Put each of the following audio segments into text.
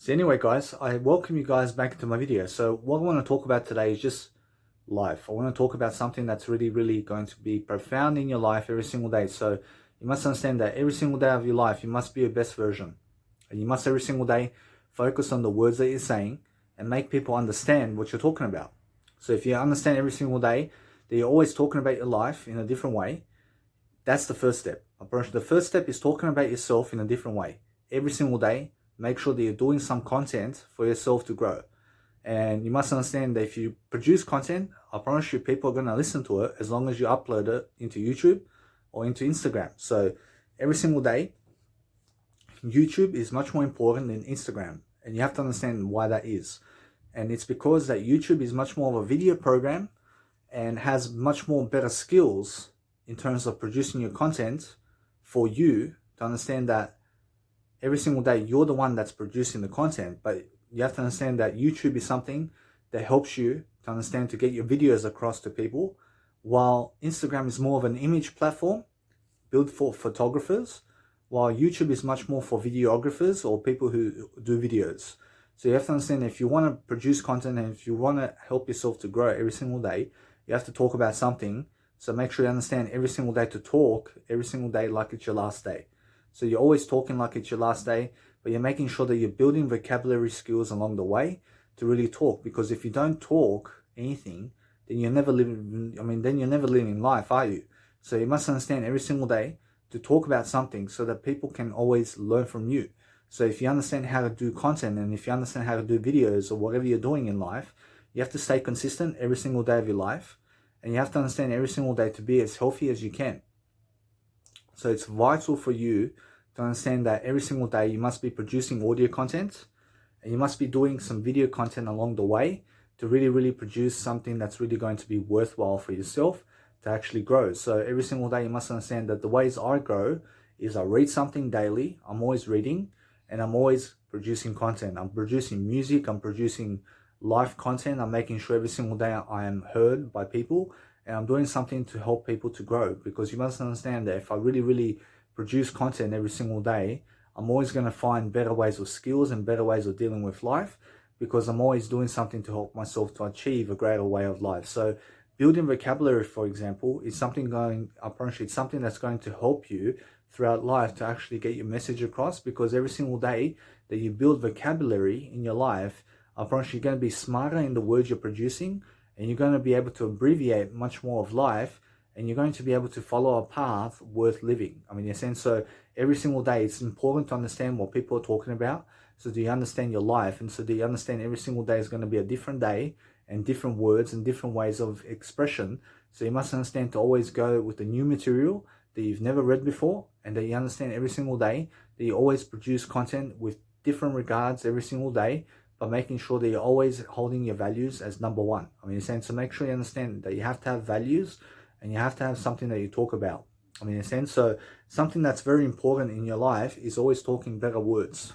So anyway, guys, I welcome you guys back to my video. So what I want to talk about today is just life. I want to talk about something that's really going to be profound in your life every single day. So you must understand that every single day of your life, you must be your best version. And you must every single day focus on the words that you're saying and make people understand what you're talking about. So if you understand every single day that you're always talking about your life in a different way, that's the first step. The first step is talking about yourself in a different way. Every single day, make sure that you're doing some content for yourself to grow. And you must understand that if you produce content, I promise you people are going to listen to it as long as you upload it into YouTube or into Instagram. So every single day, YouTube is much more important than Instagram. And you have to understand why that is. And it's because that YouTube is much more of a video program and has much more better skills in terms of producing your content for you to understand that every single day you're the one that's producing the content. But you have to understand that YouTube is something that helps you to understand to get your videos across to people, while Instagram is more of an image platform built for photographers, while YouTube is much more for videographers or people who do videos. So you have to understand, if you want to produce content and if you want to help yourself to grow every single day, you have to talk about something. So make sure you understand every single day to talk every single day like it's your last day. So you're always talking like it's your last day, but you're making sure that you're building vocabulary skills along the way to really talk. Because if you don't talk anything, then you're never living, then you're never living life, are you? So you must understand every single day to talk about something so that people can always learn from you. So if you understand how to do content and if you understand how to do videos or whatever you're doing in life, you have to stay consistent every single day of your life. And you have to understand every single day to be as healthy as you can. So it's vital for you to understand that every single day you must be producing audio content and you must be doing some video content along the way to really produce something that's really going to be worthwhile for yourself to actually grow. So every single day you must understand that the ways I grow is I read something daily. I'm always reading and I'm always producing content. I'm producing music, I'm producing live content. I'm making sure every single day I am heard by people and I'm doing something to help people to grow. Because you must understand that if I really produce content every single day, I'm always going to find better ways of skills and better ways of dealing with life, because I'm always doing something to help myself to achieve a greater way of life. So building vocabulary, for example, is something I promise you, it's something that's going to help you throughout life to actually get your message across. Because every single day that you build vocabulary in your life, I promise you're going to be smarter in the words you're producing, and you're going to be able to abbreviate much more of life, and you're going to be able to follow a path worth living. In a sense, so every single day it's important to understand what people are talking about. So do you understand your life? And so do you understand every single day is going to be a different day and different words and different ways of expression. So you must understand to always go with the new material that you've never read before, and that you understand every single day that you always produce content with different regards every single day, but making sure that you're always holding your values as number one. In a sense, so make sure you understand that you have to have values and you have to have something that you talk about. In a sense, so something that's very important in your life is always talking better words.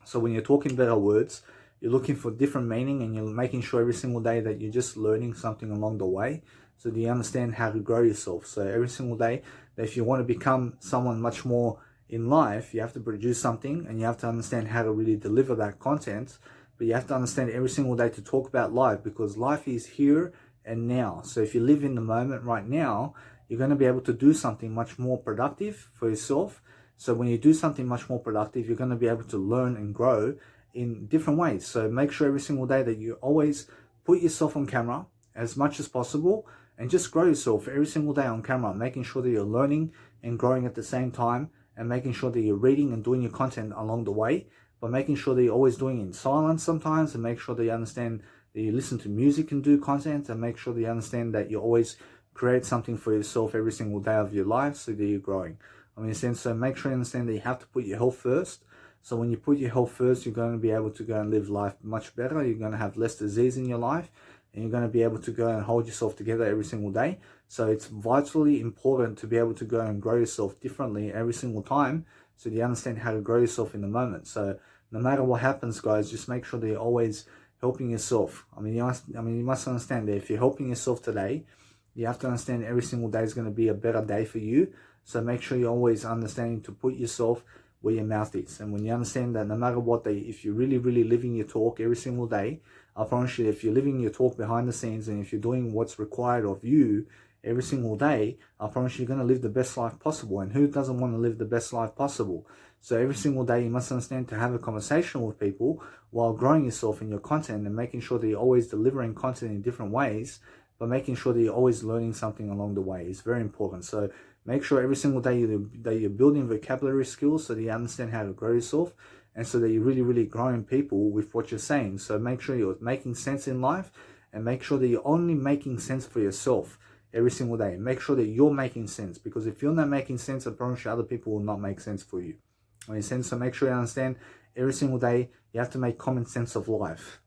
So when you're talking better words, you're looking for different meaning and you're making sure every single day that you're just learning something along the way. So do you understand how to grow yourself? So every single day, that if you want to become someone much more in life, you have to produce something and you have to understand how to really deliver that content. But you have to understand every single day to talk about life, because life is here and now. So if you live in the moment right now, you're going to be able to do something much more productive for yourself. So when you do something much more productive, you're going to be able to learn and grow in different ways. So make sure every single day that you always put yourself on camera as much as possible and just grow yourself every single day on camera, making sure that you're learning and growing at the same time, and making sure that you're reading and doing your content along the way, but making sure that you're always doing it in silence sometimes, and make sure that you understand that you listen to music and do content, and make sure that you understand that you always create something for yourself every single day of your life so that you're growing. So make sure you understand that you have to put your health first. So when you put your health first, you're going to be able to go and live life much better. You're going to have less disease in your life, and you're going to be able to go and hold yourself together every single day. So it's vitally important to be able to go and grow yourself differently every single time, so you understand how to grow yourself in the moment. So no matter what happens, guys, just make sure that you're always helping yourself. You must understand that if you're helping yourself today, you have to understand every single day is going to be a better day for you. So make sure you're always understanding to put yourself where your mouth is. And when you understand that no matter what if you're really, really living your talk every single day, I promise you, if you're living your talk behind the scenes and if you're doing what's required of you every single day, I promise you're going to live the best life possible. And who doesn't want to live the best life possible? So every single day you must understand to have a conversation with people while growing yourself in your content and making sure that you're always delivering content in different ways, but making sure that you're always learning something along the way is very important. So make sure every single day that you're building vocabulary skills so that you understand how to grow yourself, and so that you're really, really growing people with what you're saying. So make sure you're making sense in life, and make sure that you're only making sense for yourself every single day. Make sure that you're making sense, because if you're not making sense, I promise you other people will not make sense for you. So make sure you understand every single day you have to make common sense of life.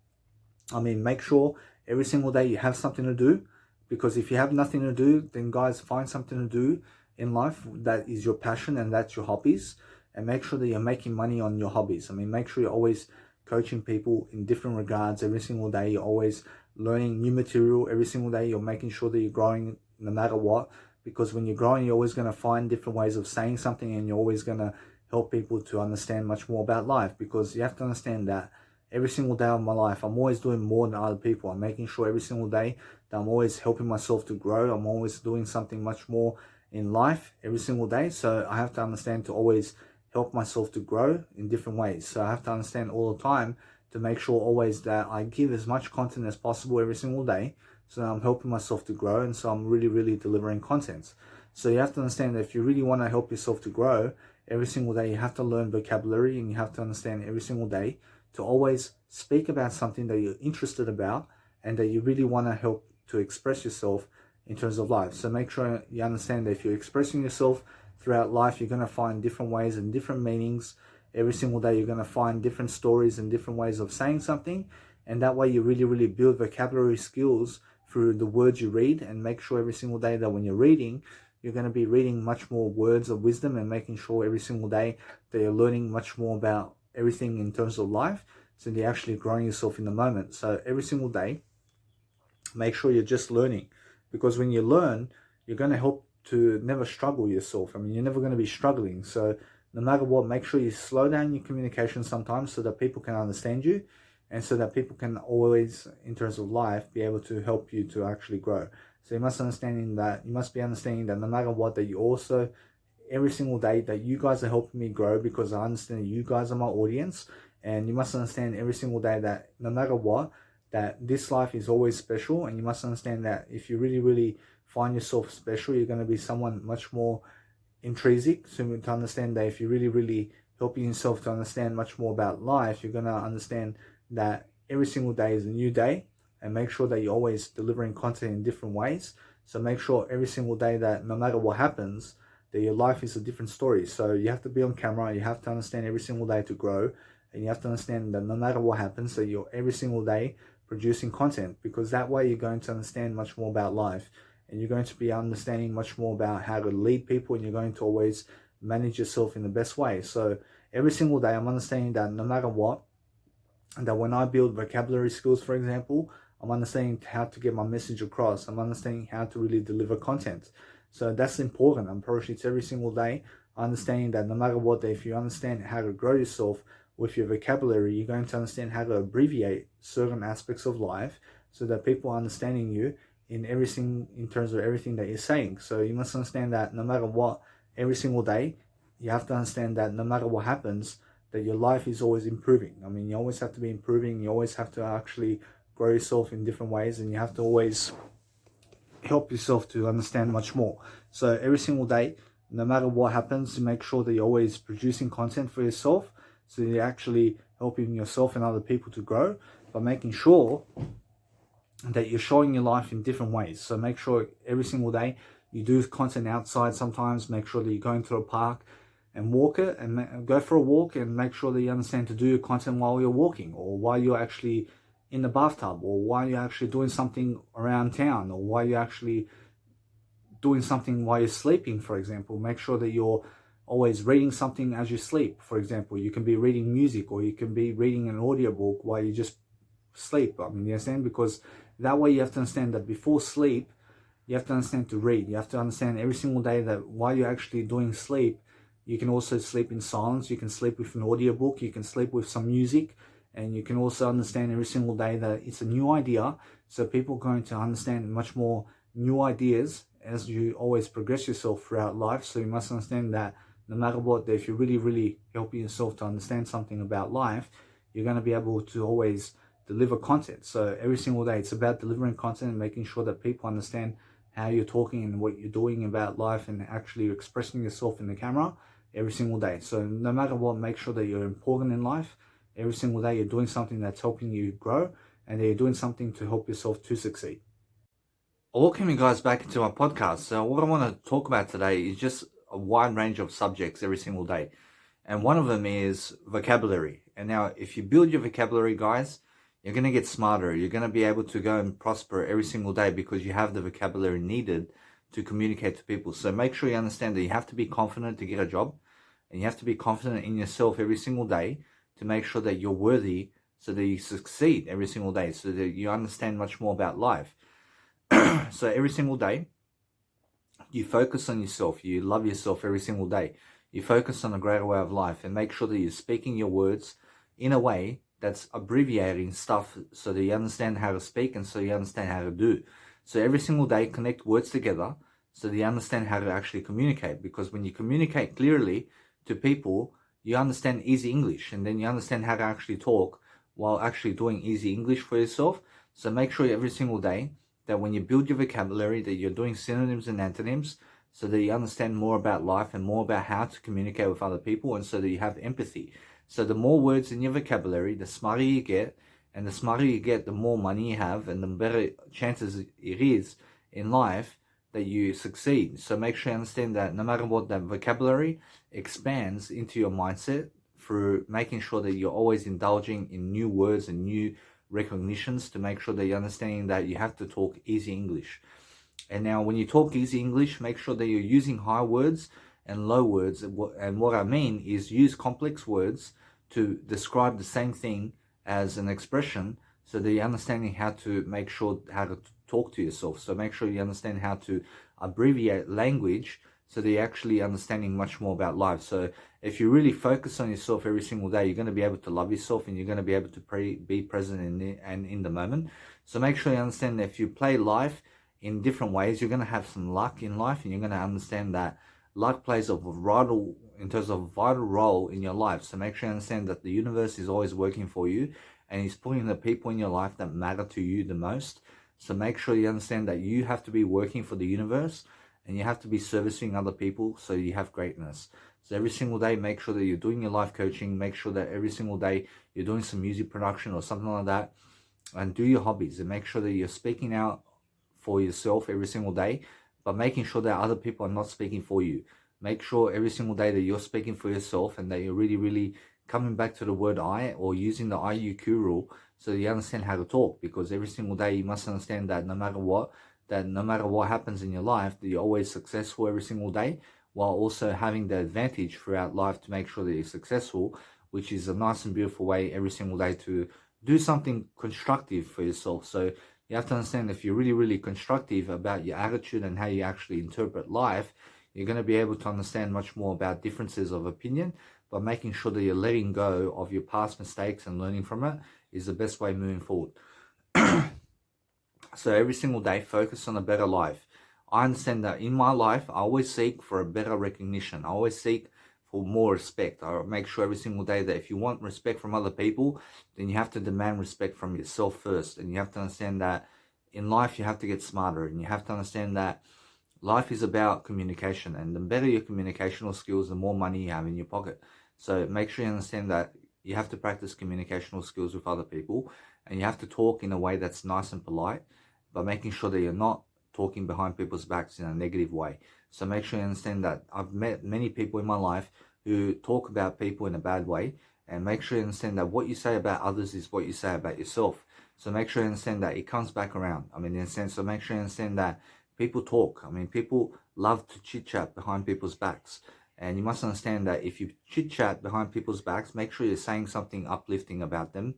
Make sure every single day you have something to do, because if you have nothing to do, then guys, find something to do in life that is your passion and that's your hobbies, and make sure that you're making money on your hobbies. Make sure you're always coaching people in different regards every single day. You're always learning new material every single day. You're making sure that you're growing no matter what, because when you're growing, you're always going to find different ways of saying something, and you're always going to help people to understand much more about life. Because you have to understand that every single day of my life, I'm always doing more than other people. I'm making sure every single day that I'm always helping myself to grow. I'm always doing something much more in life every single day. So I have to understand to always help myself to grow in different ways. So I have to understand all the time to make sure always that I give as much content as possible every single day, so that I'm helping myself to grow, and so I'm really, really delivering content. So you have to understand that if you really want to help yourself to grow every single day, you have to learn vocabulary, and you have to understand every single day to always speak about something that you're interested about and that you really want to help to express yourself in terms of life. So make sure you understand that if you're expressing yourself throughout life, you're going to find different ways and different meanings. Every single day you're going to find different stories and different ways of saying something, and that way you really, really build vocabulary skills through the words you read. And make sure every single day that when you're reading, you're going to be reading much more words of wisdom, and making sure every single day that you're learning much more about everything in terms of life, so you're actually growing yourself in the moment. So every single day, make sure you're just learning, because when you learn, you're going to help to never struggle yourself. You're never going to be struggling. So no matter what, make sure you slow down your communication sometimes, so that people can understand you, and so that people can always, in terms of life, be able to help you to actually grow. So you must be understanding that no matter what, that you also, every single day, that you guys are helping me grow, because I understand that you guys are my audience. And you must understand every single day that no matter what, that this life is always special. And you must understand that if you really, really find yourself special, you're going to be someone much more intrinsic. So to understand that if you really, really helping yourself to understand much more about life, you're going to understand that every single day is a new day. And make sure that you're always delivering content in different ways. So make sure every single day that no matter what happens, that your life is a different story. So you have to be on camera. You have to understand every single day to grow. And you have to understand that no matter what happens, that you're every single day producing content, because that way you're going to understand much more about life, and you're going to be understanding much more about how to lead people, and you're going to always manage yourself in the best way. So every single day I'm understanding that no matter what, that when I build vocabulary skills, for example, I'm understanding how to get my message across. I'm understanding how to really deliver content. So that's important. I'm approaching it every single day, understanding that no matter what, if you understand how to grow yourself with your vocabulary, you're going to understand how to abbreviate certain aspects of life, so that people are understanding you in everything, in terms of everything that you're saying. So you must understand that no matter what, every single day, you have to understand that no matter what happens, that your life is always improving. You always have to be improving. You always have to actually grow yourself in different ways, and you have to always help yourself to understand much more. So every single day, no matter what happens, make sure that you're always producing content for yourself, so you're actually helping yourself and other people to grow, by making sure that you're showing your life in different ways. So make sure every single day you do content outside. Sometimes make sure that you're going to a park and walk it, and go for a walk, and make sure that you understand to do your content while you're walking, or while you're actually in the bathtub, or while you're actually doing something around town, or while you're actually doing something while you're sleeping, for example. Make sure that you're always reading something as you sleep. For example, you can be reading music, or you can be reading an audiobook while you just sleep. You understand? Because that way you have to understand that before sleep, you have to understand to read. You have to understand every single day that while you're actually doing sleep, You can also sleep in silence. You can sleep with an audiobook. You can sleep with some music. And you can also understand every single day that it's a new idea. So people are going to understand much more new ideas as you always progress yourself throughout life. So you must understand that no matter what, if you're really, really helping yourself to understand something about life, you're going to be able to always deliver content. So every single day, it's about delivering content and making sure that people understand how you're talking and what you're doing about life and actually expressing yourself in the camera every single day. So no matter what, make sure that you're important in life. Every single day you're doing something that's helping you grow and that you're doing something to help yourself to succeed. Welcome you guys back into my podcast. So what I want to talk about today is just a wide range of subjects every single day. And one of them is vocabulary. And now if you build your vocabulary, guys, you're going to get smarter. You're going to be able to go and prosper every single day because you have the vocabulary needed to communicate to people. So make sure you understand that you have to be confident to get a job, and you have to be confident in yourself every single day to make sure that you're worthy so that you succeed every single day, so that you understand much more about life. So every single day, you focus on yourself. You love yourself every single day. You focus on a greater way of life and make sure that you're speaking your words in a way that's abbreviating stuff so that you understand how to speak and so you understand how to do. So every single day, connect words together so that you understand how to actually communicate. Because when you communicate clearly to people, you understand easy English, and then you understand how to actually talk while actually doing easy English for yourself. So make sure every single day that when you build your vocabulary, that you're doing synonyms and antonyms so that you understand more about life and more about how to communicate with other people, and so that you have empathy. So the more words in your vocabulary, the smarter you get, and the smarter you get, the more money you have, and the better chances it is in life that you succeed. So make sure you understand that no matter what, that vocabulary expands into your mindset through making sure that you're always indulging in new words and new recognitions to make sure that you're understanding that you have to talk easy English. And now when you talk easy English, make sure that you're using high words and low words. And what I mean is use complex words to describe the same thing as an expression so that you're understanding how to make sure how to talk to yourself. So make sure you understand how to abbreviate language so that you're actually understanding much more about life. So if you really focus on yourself every single day, you're going to be able to love yourself and you're going to be able to be present in the moment. So make sure you understand that if you play life in different ways, you're going to have some luck in life, and you're going to understand that luck plays a vital role in your life. So make sure you understand that the universe is always working for you, and he's putting the people in your life that matter to you the most. So make sure you understand that you have to be working for the universe, and you have to be servicing other people so you have greatness. So every single day, make sure that you're doing your life coaching. Make sure that every single day you're doing some music production or something like that, and do your hobbies, and make sure that you're speaking out for yourself every single day, but making sure that other people are not speaking for you. Make sure every single day that you're speaking for yourself and that you're really, really coming back to the word I, or using the IUQ rule so that you understand how to talk. Because every single day you must understand that no matter what happens in your life, that you're always successful every single day, while also having the advantage throughout life to make sure that you're successful, which is a nice and beautiful way every single day to do something constructive for yourself. So you have to understand, if you're really, really constructive about your attitude and how you actually interpret life, you're going to be able to understand much more about differences of opinion. But making sure that you're letting go of your past mistakes and learning from it is the best way moving forward. So every single day, focus on a better life. I understand that in my life, I always seek for a better recognition. I always seek for more respect. I make sure every single day that if you want respect from other people, then you have to demand respect from yourself first. And you have to understand that in life, you have to get smarter. And you have to understand that life is about communication. And the better your communicational skills, the more money you have in your pocket. So make sure you understand that you have to practice communicational skills with other people. And you have to talk in a way that's nice and polite, but making sure that you're not talking behind people's backs in a negative way. So make sure you understand that I've met many people in my life who talk about people in a bad way, and make sure you understand that what you say about others is what you say about yourself. So make sure you understand that it comes back around. I mean, in a sense, so make sure you understand that people talk. I mean, people love to chit-chat behind people's backs. And you must understand that if you chit-chat behind people's backs, make sure you're saying something uplifting about them,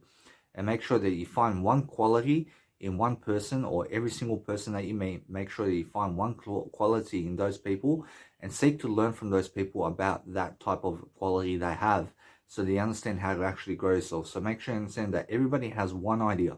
and make sure that you find one quality in one person, or every single person that you meet, make sure that you find one quality in those people and seek to learn from those people about that type of quality they have, so that you understand how to actually grow yourself. So make sure you understand that everybody has one idea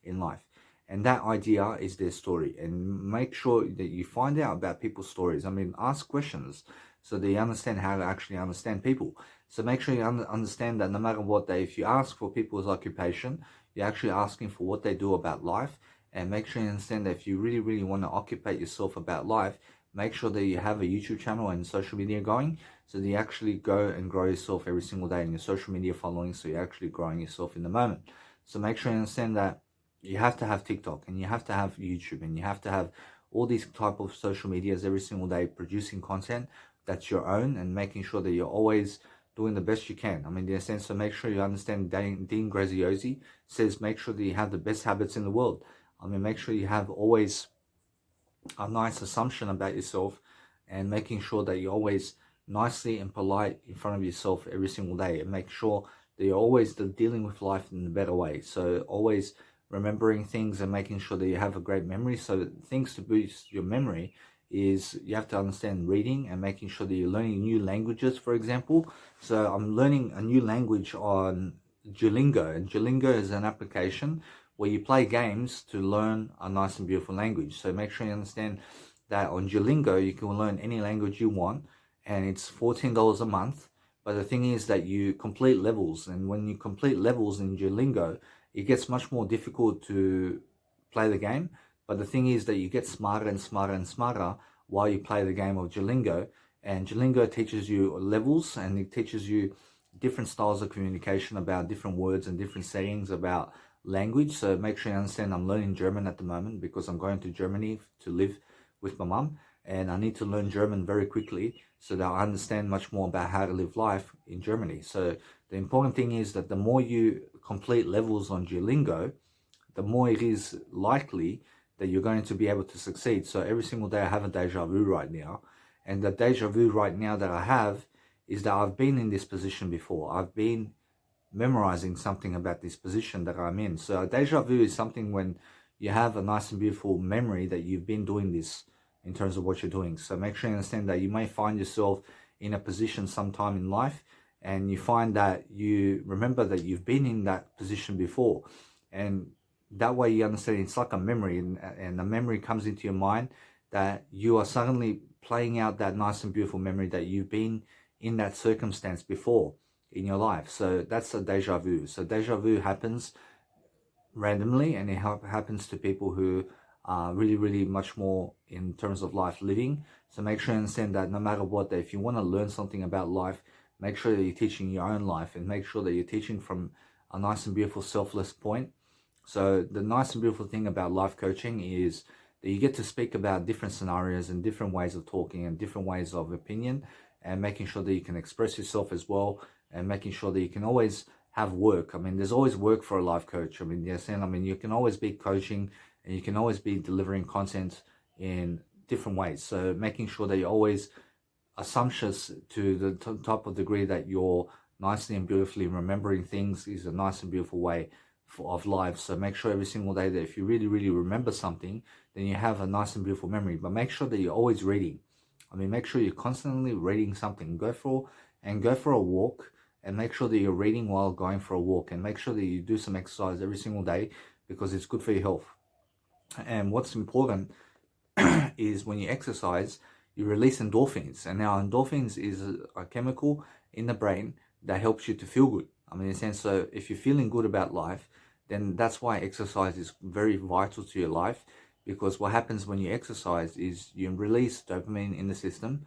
in life, and that idea is their story. And make sure that you find out about people's stories. I mean, ask questions so that you understand how to actually understand people. So make sure you understand that no matter what if you ask for people's occupation, you're actually asking for what they do about life. And make sure you understand that if you really, really want to occupy yourself about life, make sure that you have a YouTube channel and social media going, so that you actually go and grow yourself every single day in your social media following, so you're actually growing yourself in the moment. So make sure you understand that you have to have TikTok, and you have to have YouTube, and you have to have all these type of social medias every single day, producing content that's your own, and making sure that you're always doing the best you can. I mean, in a sense, so make sure you understand Dean Graziosi says, make sure that you have the best habits in the world. I mean, make sure you have always a nice assumption about yourself, and making sure that you're always nicely and polite in front of yourself every single day, and make sure that you're always dealing with life in a better way. So always remembering things and making sure that you have a great memory. So things to boost your memory is you have to understand reading and making sure that you're learning new languages, for example. So I'm learning a new language on Duolingo, and Duolingo is an application where you play games to learn a nice and beautiful language. So make sure you understand that on Duolingo you can learn any language you want, and it's $14 a month. But the thing is that you complete levels, and when you complete levels in Duolingo, it gets much more difficult to play the game. But the thing is that you get smarter and smarter and smarter while you play the game of Duolingo. And Duolingo teaches you levels, and it teaches you different styles of communication about different words and different settings about language. So make sure you understand I'm learning German at the moment, because I'm going to Germany to live with my mum, and I need to learn German very quickly so that I understand much more about how to live life in Germany. So the important thing is that the more you complete levels on Duolingo, the more it is likely that you're going to be able to succeed. So every single day I have a deja vu right now, and the deja vu right now that I have is that I've been in this position before. I've been memorizing something about this position that I'm in. So a deja vu is something when you have a nice and beautiful memory that you've been doing this in terms of what you're doing. So make sure you understand that you may find yourself in a position sometime in life, and you find that you remember that you've been in that position before, and that way you understand it's like a memory, and a memory comes into your mind that you are suddenly playing out that nice and beautiful memory that you've been in that circumstance before in your life. So that's a deja vu. So deja vu happens randomly, and it happens to people who are really, really much more in terms of life living. So make sure you understand that no matter what, that if you want to learn something about life, make sure that you're teaching your own life, and make sure that you're teaching from a nice and beautiful selfless point. So the nice and beautiful thing about life coaching is that you get to speak about different scenarios and different ways of talking and different ways of opinion, and making sure that you can express yourself as well, and making sure that you can always have work. I mean, there's always work for a life coach. I mean, yes, and I mean, you can always be coaching, and you can always be delivering content in different ways. So making sure that you're always assumptuous to the top of degree that you're nicely and beautifully remembering things is a nice and beautiful way of life. So make sure every single day that if you really, really remember something, then you have a nice and beautiful memory. But make sure that you're always reading. I mean, make sure you're constantly reading something. Go for a walk, and make sure that you're reading while going for a walk, and make sure that you do some exercise every single day, because it's good for your health. And what's important is when you exercise, you release endorphins. And now endorphins is a chemical in the brain that helps you to feel good. I mean, in a sense, so if you're feeling good about life, then that's why exercise is very vital to your life, because what happens when you exercise is you release dopamine in the system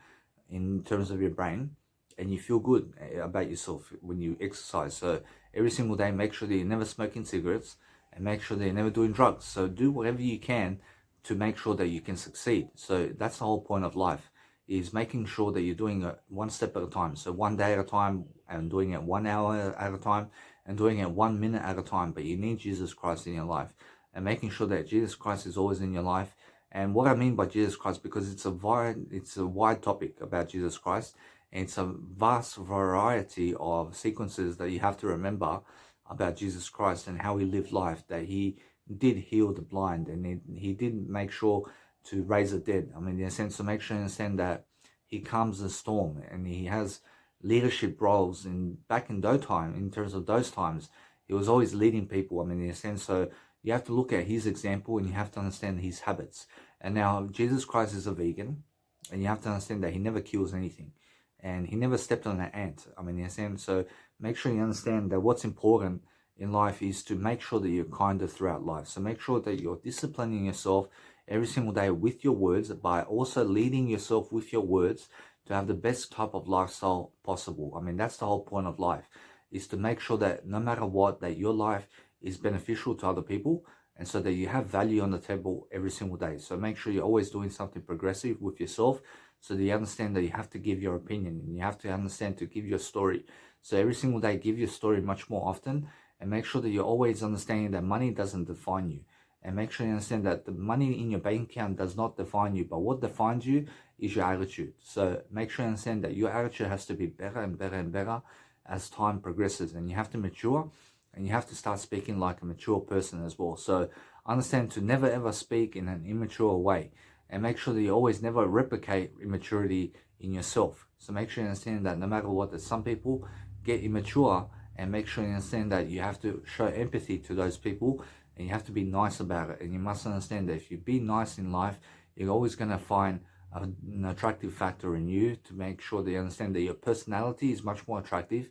in terms of your brain, and you feel good about yourself when you exercise. So every single day, make sure that you're never smoking cigarettes, and make sure that you're never doing drugs. So do whatever you can to make sure that you can succeed. So that's the whole point of life, is making sure that you're doing it one step at a time. So one day at a time, and doing it 1 hour at a time, and doing it 1 minute at a time. But you need Jesus Christ in your life, and making sure that Jesus Christ is always in your life. And what I mean by Jesus Christ, because it's a wide topic about Jesus Christ, and it's a vast variety of sequences that you have to remember about Jesus Christ and how he lived life, that he did heal the blind, and he did make sure to raise the dead. I mean, in a sense, to make sure you understand that he calms the storm, and he has leadership roles in back in those time. In terms of those times, he was always leading people. I mean, in a sense, so you have to look at his example, and you have to understand his habits. And now Jesus Christ is a vegan, and you have to understand that he never kills anything, and he never stepped on an ant. I mean, in a sense, so make sure you understand that what's important in life is to make sure that you're kinder throughout life. So make sure that you're disciplining yourself every single day with your words, by also leading yourself with your words to have the best type of lifestyle possible. I mean, that's the whole point of life, is to make sure that no matter what, that your life is beneficial to other people, and so that you have value on the table every single day. So make sure you're always doing something progressive with yourself, so that you understand that you have to give your opinion, and you have to understand to give your story. So every single day, give your story much more often, and make sure that you're always understanding that money doesn't define you. And make sure you understand that the money in your bank account does not define you, but what defines you is your attitude. So make sure you understand that your attitude has to be better and better and better as time progresses, and you have to mature, and you have to start speaking like a mature person as well. So understand to never ever speak in an immature way, and make sure that you always never replicate immaturity in yourself. So make sure you understand that no matter what, that some people get immature, and make sure you understand that you have to show empathy to those people, and you have to be nice about it. And you must understand that if you be nice in life, you're always going to find an attractive factor in you, to make sure that you understand that your personality is much more attractive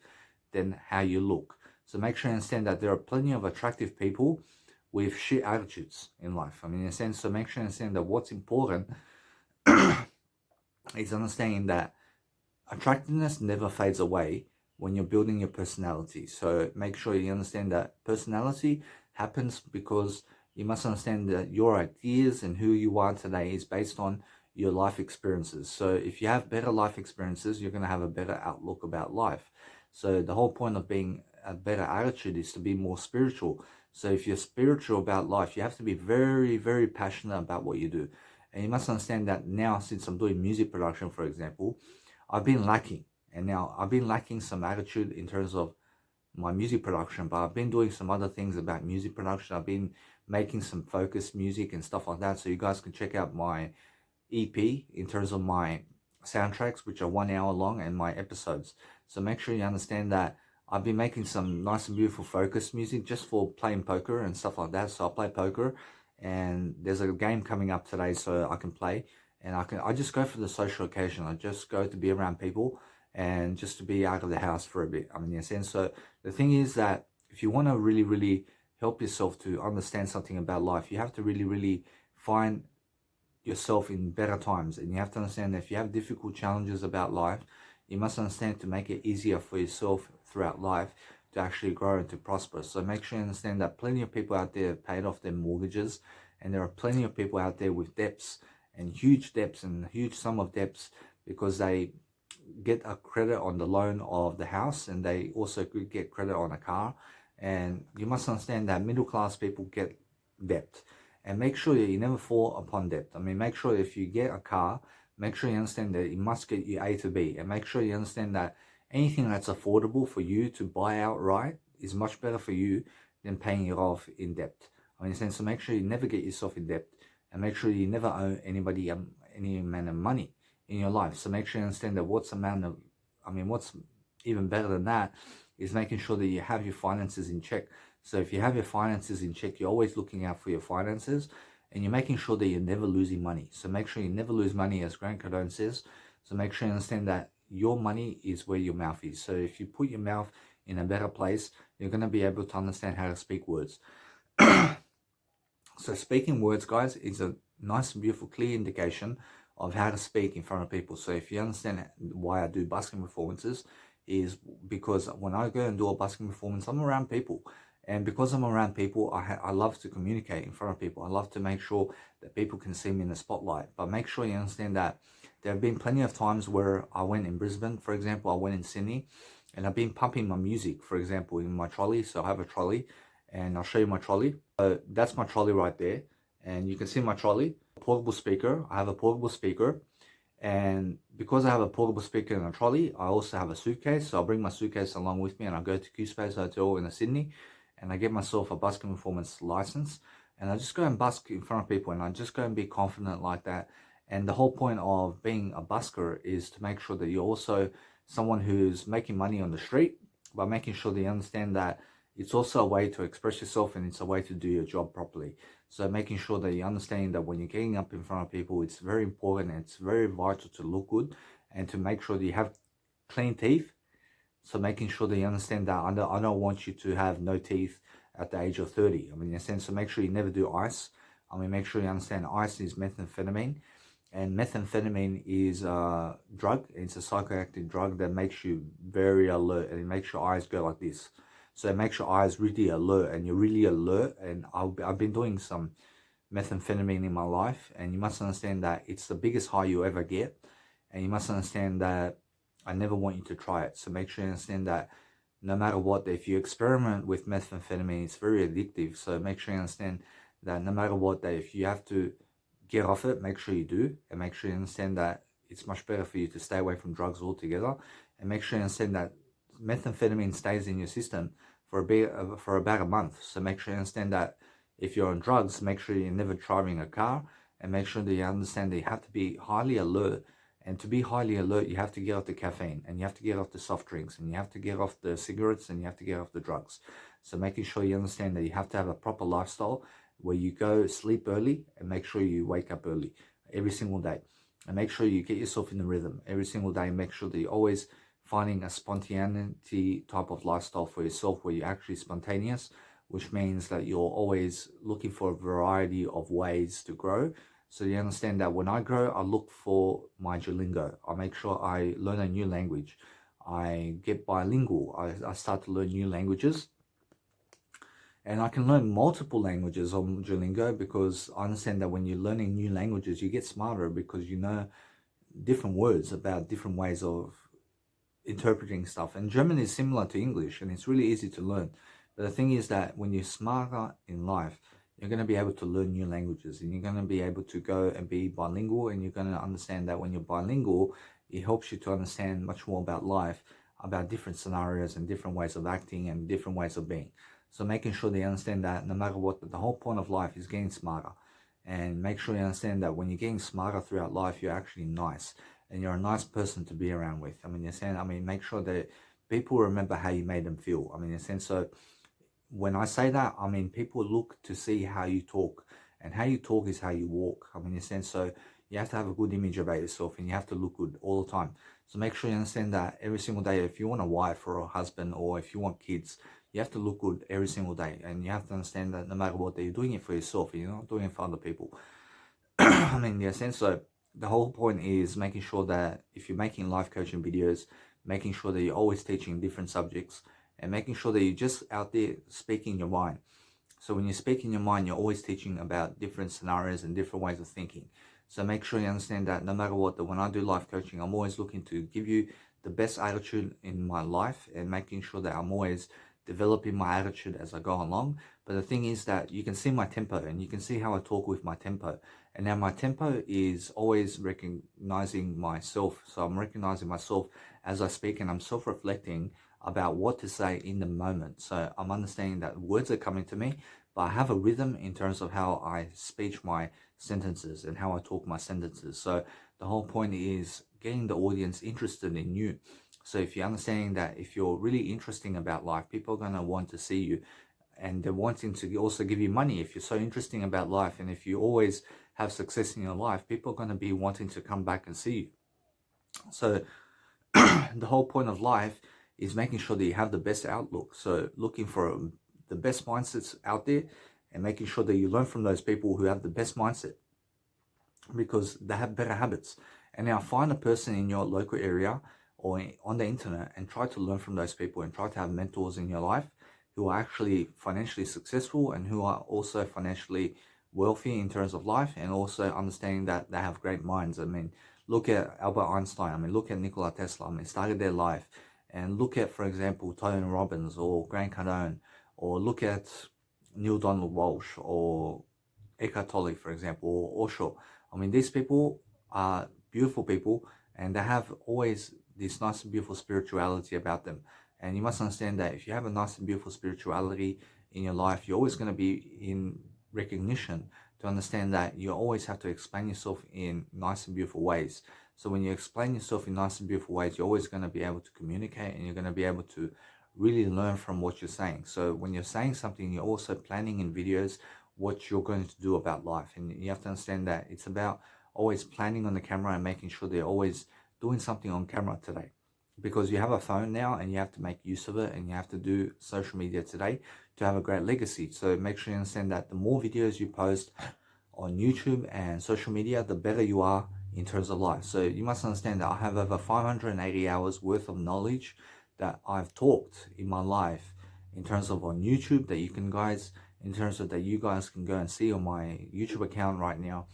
than how you look. So make sure you understand that there are plenty of attractive people with shit attitudes in life. I mean, in a sense, so make sure you understand that what's important is understanding that attractiveness never fades away when you're building your personality. So make sure you understand that personality happens because you must understand that your ideas and who you are today is based on your life experiences. So if you have better life experiences, you're going to have a better outlook about life. So the whole point of being a better attitude is to be more spiritual. So if you're spiritual about life, you have to be very, very passionate about what you do. And you must understand that now, since I'm doing music production, for example, I've been lacking. And now I've been lacking some attitude in terms of my music production, but I've been doing some other things about music production. I've been making some focused music and stuff like that. So you guys can check out my EP in terms of my soundtracks, which are 1 hour long, and my episodes. So make sure you understand that I've been making some nice and beautiful focused music just for playing poker and stuff like that. So I play poker, and there's a game coming up today, so I can play, and I just go for the social occasion. I just go to be around people and just to be out of the house for a bit. I mean, in a sense, so the thing is that if you want to really, really help yourself to understand something about life, you have to really, really find yourself in better times. And you have to understand that if you have difficult challenges about life, you must understand to make it easier for yourself throughout life to actually grow and to prosper. So make sure you understand that plenty of people out there have paid off their mortgages, and there are plenty of people out there with debts and huge sum of debts, because they get a credit on the loan of the house, and they also could get credit on a car. And you must understand that middle class people get debt, and make sure that you never fall upon debt. I mean, make sure if you get a car, make sure you understand that it must get you A to B, and make sure you understand that anything that's affordable for you to buy outright is much better for you than paying it off in debt. I mean, so make sure you never get yourself in debt, and make sure you never owe anybody any amount of money in your life. So make sure you understand that what's even better than that is making sure that you have your finances in check. So if you have your finances in check, you're always looking out for your finances, and you're making sure that you're never losing money. So make sure you never lose money, as Grant Cardone says. So make sure you understand that your money is where your mouth is. So if you put your mouth in a better place, you're going to be able to understand how to speak words. So speaking words, guys, is a nice and beautiful, clear indication of how to speak in front of people. So if you understand why I do busking performances, is because when I go and do a busking performance, I'm around people. And because I'm around people, I love to communicate in front of people. I love to make sure that people can see me in the spotlight. But make sure you understand that there have been plenty of times where I went in Brisbane, for example, I went in Sydney, and I've been pumping my music, for example, in my trolley. So I have a trolley, and I'll show you my trolley. So that's my trolley right there. And you can see my trolley, portable speaker. I have a portable speaker. And because I have a portable speaker in a trolley, I also have a suitcase. So I'll bring my suitcase along with me, and I'll go to Q-Space Hotel in Sydney, and I get myself a busking performance license. and I just go and busk in front of people, and I just go and be confident like that. And the whole point of being a busker is to make sure that you're also someone who's making money on the street, by making sure that you understand that it's also a way to express yourself, and it's a way to do your job properly. So making sure that you understand that when you're getting up in front of people, it's very important, and it's very vital to look good and to make sure that you have clean teeth. So making sure that you understand that I don't want you to have no teeth at the age of 30. I mean, in a sense, so make sure you never do ice. I mean, make sure you understand ice is methamphetamine, and methamphetamine is a drug. It's a psychoactive drug that makes you very alert, and it makes your eyes go like this. So it makes your eyes really alert, and you're really alert. And I've been doing some methamphetamine in my life, and you must understand that it's the biggest high you ever get, and you must understand that I never want you to try it. So make sure you understand that no matter what, if you experiment with methamphetamine, it's very addictive. So make sure you understand that no matter what, that if you have to get off it, make sure you do, and make sure you understand that it's much better for you to stay away from drugs altogether, and make sure you understand that methamphetamine stays in your system for about a month. So make sure you understand that if you're on drugs, make sure you're never driving a car, and make sure that you understand that you have to be highly alert. And to be highly alert, you have to get off the caffeine, and you have to get off the soft drinks, and you have to get off the cigarettes, and you have to get off the drugs. So making sure you understand that you have to have a proper lifestyle where you go sleep early and make sure you wake up early every single day. And make sure you get yourself in the rhythm every single day. Make sure that you're always finding a spontaneity type of lifestyle for yourself where you're actually spontaneous, which means that you're always looking for a variety of ways to grow. So you understand that when I grow, I look for my Duolingo. I make sure I learn a new language. I get bilingual. I start to learn new languages. And I can learn multiple languages on Duolingo because I understand that when you're learning new languages, you get smarter because you know different words about different ways of interpreting stuff. And German is similar to English, and it's really easy to learn. But the thing is that when you're smarter in life, you're going to be able to learn new languages, and you're going to be able to go and be bilingual, and you're going to understand that when you're bilingual, it helps you to understand much more about life, about different scenarios and different ways of acting and different ways of being. So making sure that you understand that no matter what, the whole point of life is getting smarter. And make sure you understand that when you're getting smarter throughout life, you're actually nice. And you're a nice person to be around with. I mean, you're saying, make sure that people remember how you made them feel. I mean, in a sense, so when I say that, I mean, people look to see how you talk, and how you talk is how you walk. I mean, in a sense, so you have to have a good image about yourself, and you have to look good all the time. So make sure you understand that every single day, if you want a wife or a husband, or if you want kids, you have to look good every single day. And you have to understand that no matter what, that you're doing it for yourself, you're not doing it for other people. I mean, in a sense, so the whole point is making sure that if you're making life coaching videos, making sure that you're always teaching different subjects, and making sure that you're just out there speaking your mind. So when you speak in your mind, you're always teaching about different scenarios and different ways of thinking. So make sure you understand that no matter what, that when I do life coaching, I'm always looking to give you the best attitude in my life, and making sure that I'm always developing my attitude as I go along. But the thing is that you can see my tempo, and you can see how I talk with my tempo. And now my tempo is always recognizing myself. So I'm recognizing myself as I speak, and I'm self-reflecting about what to say in the moment. So I'm understanding that words are coming to me, but I have a rhythm in terms of how I speech my sentences and how I talk my sentences. So the whole point is getting the audience interested in you. So if you're understanding that if you're really interesting about life, people are going to want to see you, and they're wanting to also give you money. If you're so interesting about life, and if you always have success in your life, people are going to be wanting to come back and see you. So the whole point of life is making sure that you have the best outlook. So looking for the best mindsets out there, and making sure that you learn from those people who have the best mindset, because they have better habits. And now find a person in your local area or on the internet, and try to learn from those people, and try to have mentors in your life who are actually financially successful, and who are also financially wealthy in terms of life, and also understanding that they have great minds. I mean, look at Albert Einstein. I mean, look at Nikola Tesla. I mean, started their life. And look at, for example, Tony Robbins or Grant Cardone, or look at Neil Donald Walsh or Eckhart Tolle, for example, or Osho. I mean, these people are beautiful people, and they have always this nice and beautiful spirituality about them. And you must understand that if you have a nice and beautiful spirituality in your life, you're always going to be in recognition to understand that you always have to explain yourself in nice and beautiful ways. So when you explain yourself in nice and beautiful ways, you're always going to be able to communicate, and you're going to be able to really learn from what you're saying. So when you're saying something, you're also planning in videos what you're going to do about life. And you have to understand that it's about always planning on the camera and making sure they're always doing something on camera today. Because you have a phone now and you have to make use of it, and you have to do social media today to have a great legacy. So make sure you understand that the more videos you post on YouTube and social media, the better you are in terms of life. So you must understand that I have over 580 hours worth of knowledge that I've talked in my life in terms of on YouTube, that you can guys, in terms of that you guys can go and see on my YouTube account right now.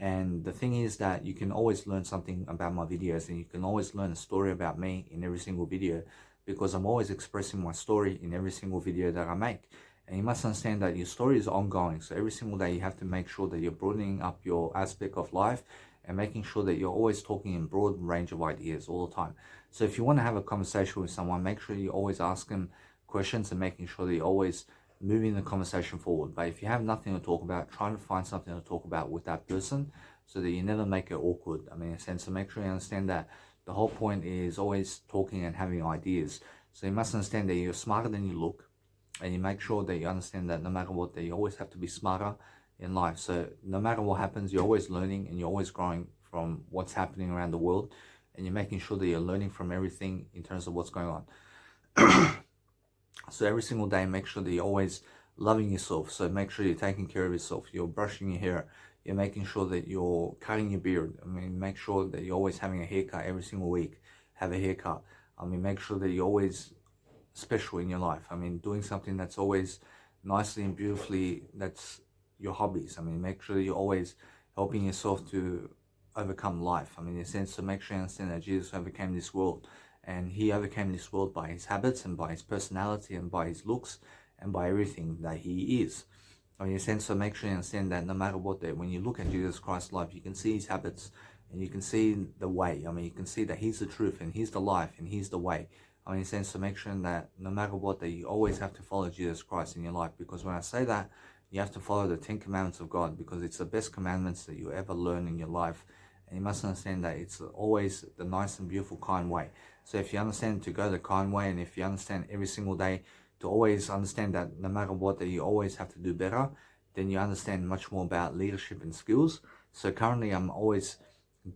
And the thing is that you can always learn something about my videos, and you can always learn a story about me in every single video, because I'm always expressing my story in every single video that I make. And you must understand that your story is ongoing. So every single day you have to make sure that you're broadening up your aspect of life and making sure that you're always talking in broad range of ideas all the time. So if you want to have a conversation with someone, make sure you always ask them questions and making sure that you're always moving the conversation forward. But if you have nothing to talk about, try to find something to talk about with that person so that you never make it awkward. I mean, in a sense, so make sure you understand that the whole point is always talking and having ideas. So you must understand that you're smarter than you look, and you make sure that you understand that no matter what, that you always have to be smarter in life. So no matter what happens, you're always learning and you're always growing from what's happening around the world, and you're making sure that you're learning from everything in terms of what's going on. So every single day, make sure that you're always loving yourself. So make sure you're taking care of yourself. You're brushing your hair. You're making sure that you're cutting your beard. I mean, make sure that you're always having a haircut every single week. Have a haircut. I mean, make sure that you're always special in your life. I mean, doing something that's always nicely and beautifully, that's your hobbies. I mean, make sure that you're always helping yourself to overcome life. I mean, in a sense, so make sure you understand that Jesus overcame this world. And he overcame this world by his habits and by his personality and by his looks and by everything that he is. I mean, in a sense, so make sure you understand that no matter what, that when you look at Jesus Christ's life, you can see his habits and you can see the way. I mean, you can see that he's the truth and he's the life and he's the way. I mean, in a sense, so make sure that no matter what, that you always have to follow Jesus Christ in your life. Because when I say that, you have to follow the 10 commandments of God, because it's the best commandments that you ever learn in your life. And you must understand that it's always the nice and beautiful, kind way. So if you understand to go the kind way, and if you understand every single day to always understand that no matter what, that you always have to do better, then you understand much more about leadership and skills. So currently I'm always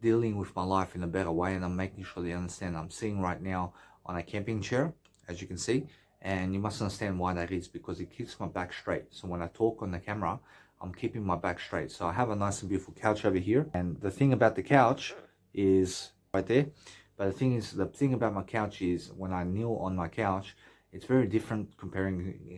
dealing with my life in a better way, and I'm making sure that you understand. I'm sitting right now on a camping chair, as you can see, and you must understand why that is, because it keeps my back straight. So when I talk on the camera, I'm keeping my back straight. So I have a nice and beautiful couch over here, and the thing about the couch is right there. But the thing about my couch is when I kneel on my couch, it's very different comparing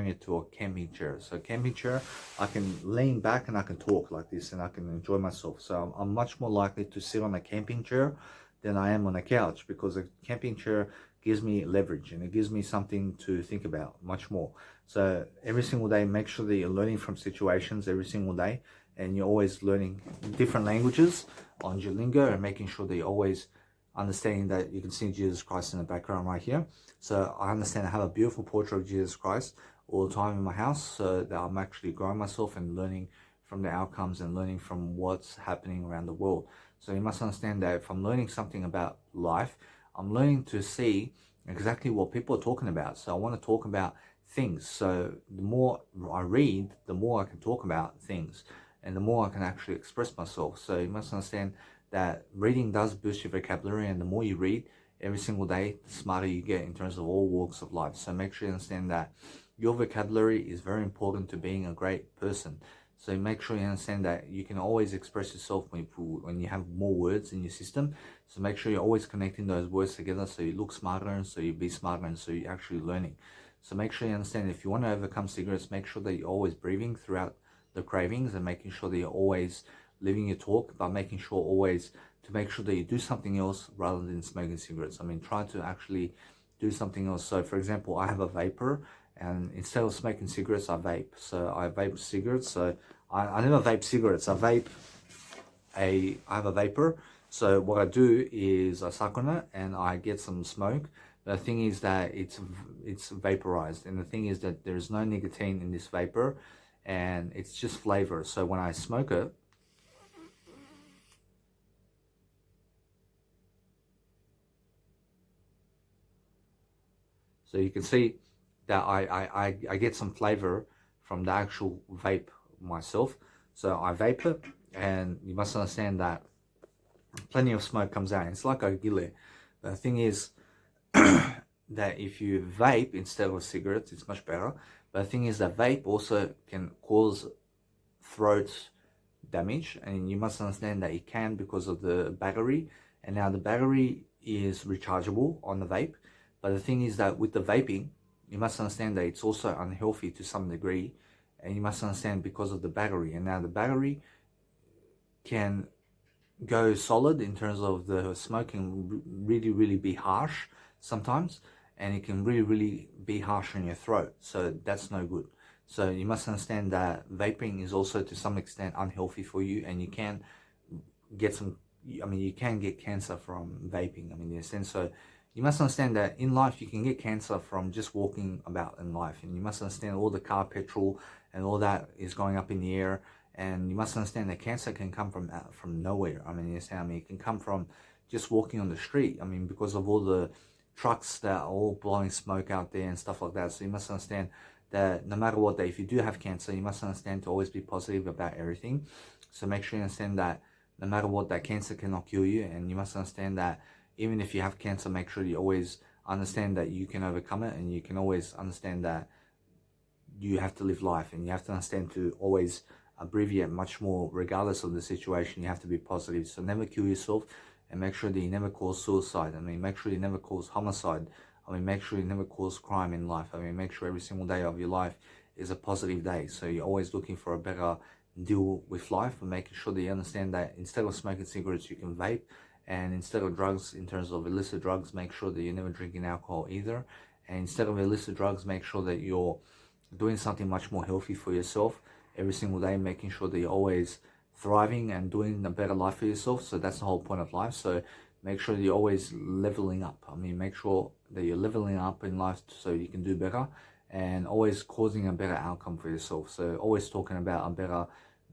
it to a camping chair. So a camping chair, I can lean back and I can talk like this and I can enjoy myself. So I'm much more likely to sit on a camping chair than I am on a couch, because a camping chair gives me leverage and it gives me something to think about much more. So every single day, make sure that you're learning from situations every single day, and you're always learning different languages on Duolingo, and making sure that you're always understanding that you can see Jesus Christ in the background right here. So I understand I have a beautiful portrait of Jesus Christ all the time in my house, so that I'm actually growing myself and learning from the outcomes and learning from what's happening around the world. So you must understand that if I'm learning something about life, I'm learning to see exactly what people are talking about. So I want to talk about things. So the more I read, the more I can talk about things, and the more I can actually express myself. So you must understand that reading does boost your vocabulary, and the more you read every single day, the smarter you get in terms of all walks of life. So make sure you understand that your vocabulary is very important to being a great person. So make sure you understand that you can always express yourself when you have more words in your system. So make sure you're always connecting those words together, so you look smarter, and so you be smarter, and so you're actually learning. So make sure you understand, if you want to overcome cigarettes, make sure that you're always breathing throughout the cravings, and making sure that you're always living your talk, but making sure always to make sure that you do something else rather than smoking cigarettes. I mean, try to actually do something else. So for example, I have a vapor, and instead of smoking cigarettes, I vape. So I vape cigarettes. So I never vape cigarettes. I have a vapor. So what I do is I suck on it and I get some smoke. The thing is that it's vaporized, and the thing is that there's no nicotine in this vapor, and it's just flavor. So when I smoke it, so you can see that I get some flavor from the actual vape myself. So I vape it, and you must understand that plenty of smoke comes out. It's like a gile. The thing is that if you vape instead of cigarettes, it's much better. But the thing is that vape also can cause throat damage, and you must understand that it can because of the battery. And now the battery is rechargeable on the vape, but the thing is that with the vaping, you must understand that it's also unhealthy to some degree, and you must understand because of the battery. And now the battery can go solid in terms of the smoke can really be harsh sometimes, and it can really be harsh on your throat, so that's no good. So you must understand that vaping is also to some extent unhealthy for you, and you can get some, I mean, you can get cancer from vaping, I mean, in a sense. So you must understand that in life you can get cancer from just walking about in life, and you must understand all the car petrol and all that is going up in the air. And you must understand that cancer can come from nowhere. I mean, it can come from just walking on the street. I mean, because of all the trucks that are all blowing smoke out there and stuff like that. So you must understand that no matter what, that if you do have cancer, you must understand to always be positive about everything. So make sure you understand that no matter what, that cancer cannot kill you. And you must understand that even if you have cancer, make sure you always understand that you can overcome it, and you can always understand that you have to live life, and you have to understand to always abbreviate much more regardless of the situation. You have to be positive. So never kill yourself, and make sure that you never cause suicide. I mean, make sure you never cause homicide. I mean, make sure you never cause crime in life. I mean, make sure every single day of your life is a positive day. So you're always looking for a better deal with life, and making sure that you understand that instead of smoking cigarettes, you can vape. And instead of drugs, in terms of illicit drugs, make sure that you're never drinking alcohol either. And instead of illicit drugs, make sure that you're doing something much more healthy for yourself every single day, making sure that you're always thriving and doing a better life for yourself. So that's the whole point of life. So make sure that you're always leveling up. I mean, make sure that you're leveling up in life so you can do better, and always causing a better outcome for yourself. So always talking about a better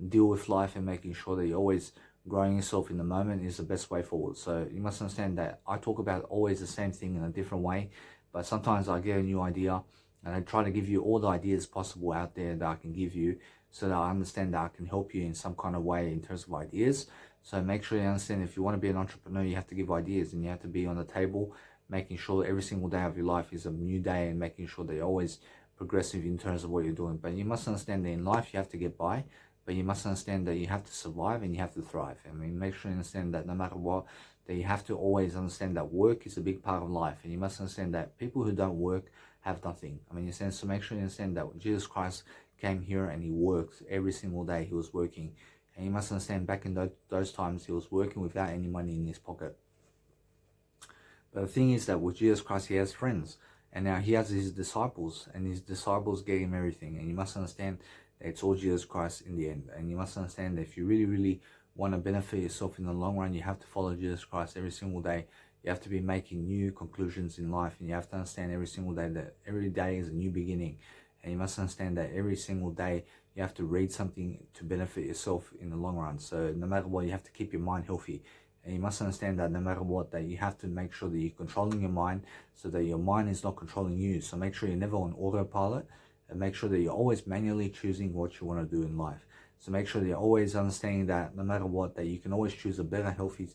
deal with life, and making sure that you're always growing yourself in the moment is the best way forward. So you must understand that I talk about always the same thing in a different way, but sometimes I get a new idea, and I try to give you all the ideas possible out there that I can give you, so that I understand that I can help you in some kind of way in terms of ideas. So make sure you understand, if you want to be an entrepreneur, you have to give ideas, and you have to be on the table, making sure that every single day of your life is a new day, and making sure that you're always progressive in terms of what you're doing. But you must understand that in life you have to get by, but you must understand that you have to survive and you have to thrive. I mean, make sure you understand that no matter what, that you have to always understand that work is a big part of life, and you must understand that people who don't work have nothing. I mean, in a sense, so make sure you understand that Jesus Christ came here and he worked every single day. He was working, and you must understand back in those times he was working without any money in his pocket. But the thing is that with Jesus Christ, he has friends, and now he has his disciples, and his disciples gave him everything. And you must understand that it's all Jesus Christ in the end. And you must understand that if you really want to benefit yourself in the long run, you have to follow Jesus Christ every single day. You have to be making new conclusions in life, and you have to understand every single day that every day is a new beginning. And you must understand that every single day you have to read something to benefit yourself in the long run. So no matter what, you have to keep your mind healthy. And you must understand that no matter what, that you have to make sure that you're controlling your mind, so that your mind is not controlling you. So make sure you're never on autopilot, and make sure that you're always manually choosing what you want to do in life. So make sure that you're always understanding that no matter what, that you can always choose a better healthy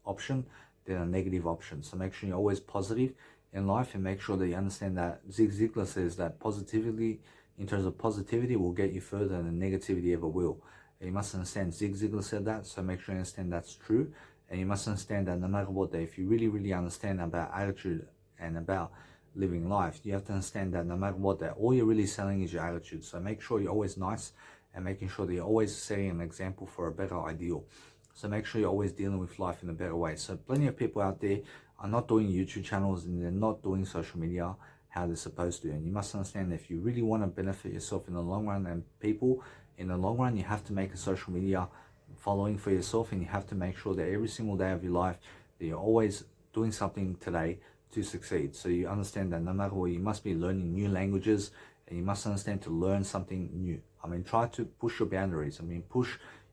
option than a negative option. So make sure you're always positive in life, and make sure that you understand that Zig Ziglar says that positivity, in terms of positivity, will get you further than negativity ever will. And you must understand Zig Ziglar said that, so make sure you understand that's true. And you must understand that no matter what, that if you really understand about attitude and about living life, you have to understand that no matter what, that all you're really selling is your attitude. So make sure you're always nice, and making sure that you're always setting an example for a better ideal. So make sure you're always dealing with life in a better way. So plenty of people out there are not doing YouTube channels, and they're not doing social media how they're supposed to. And you must understand that if you really want to benefit yourself in the long run, and people in the long run, you have to make a social media following for yourself, and you have to make sure that every single day of your life that you're always doing something today to succeed. So you understand that no matter what, you must be learning new languages, and you must understand to learn something new. I mean, try to push your boundaries. I mean, push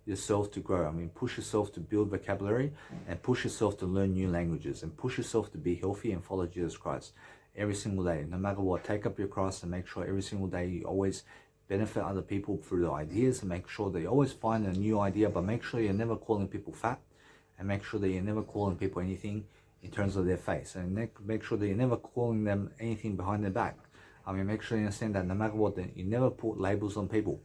yourself to grow. I mean, push yourself to build vocabulary, and push yourself to learn new languages, and push yourself to be healthy and follow Jesus Christ every single day. No matter what, take up your cross and make sure every single day you always benefit other people through the ideas, and make sure that you always find a new idea, but make sure you're never calling people fat, and make sure that you're never calling people anything in terms of their face, and make sure that you're never calling them anything behind their back. I mean, make sure you understand that no matter what, that you never put labels on people.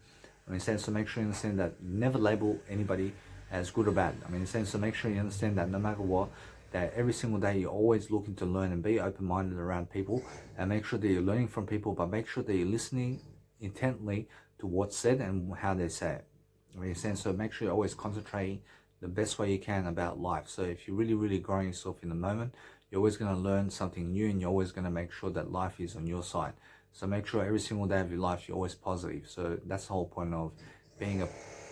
I mean, so make sure you understand that you never label anybody as good or bad. I mean, so make sure you understand that no matter what, that every single day you're always looking to learn and be open-minded around people, and make sure that you're learning from people, but make sure that you're listening intently to what's said and how they say it. I mean, so make sure you're always concentrating the best way you can about life. So if you're really growing yourself in the moment, you're always going to learn something new, and you're always going to make sure that life is on your side. So make sure every single day of your life you're always positive. So that's the whole point of being a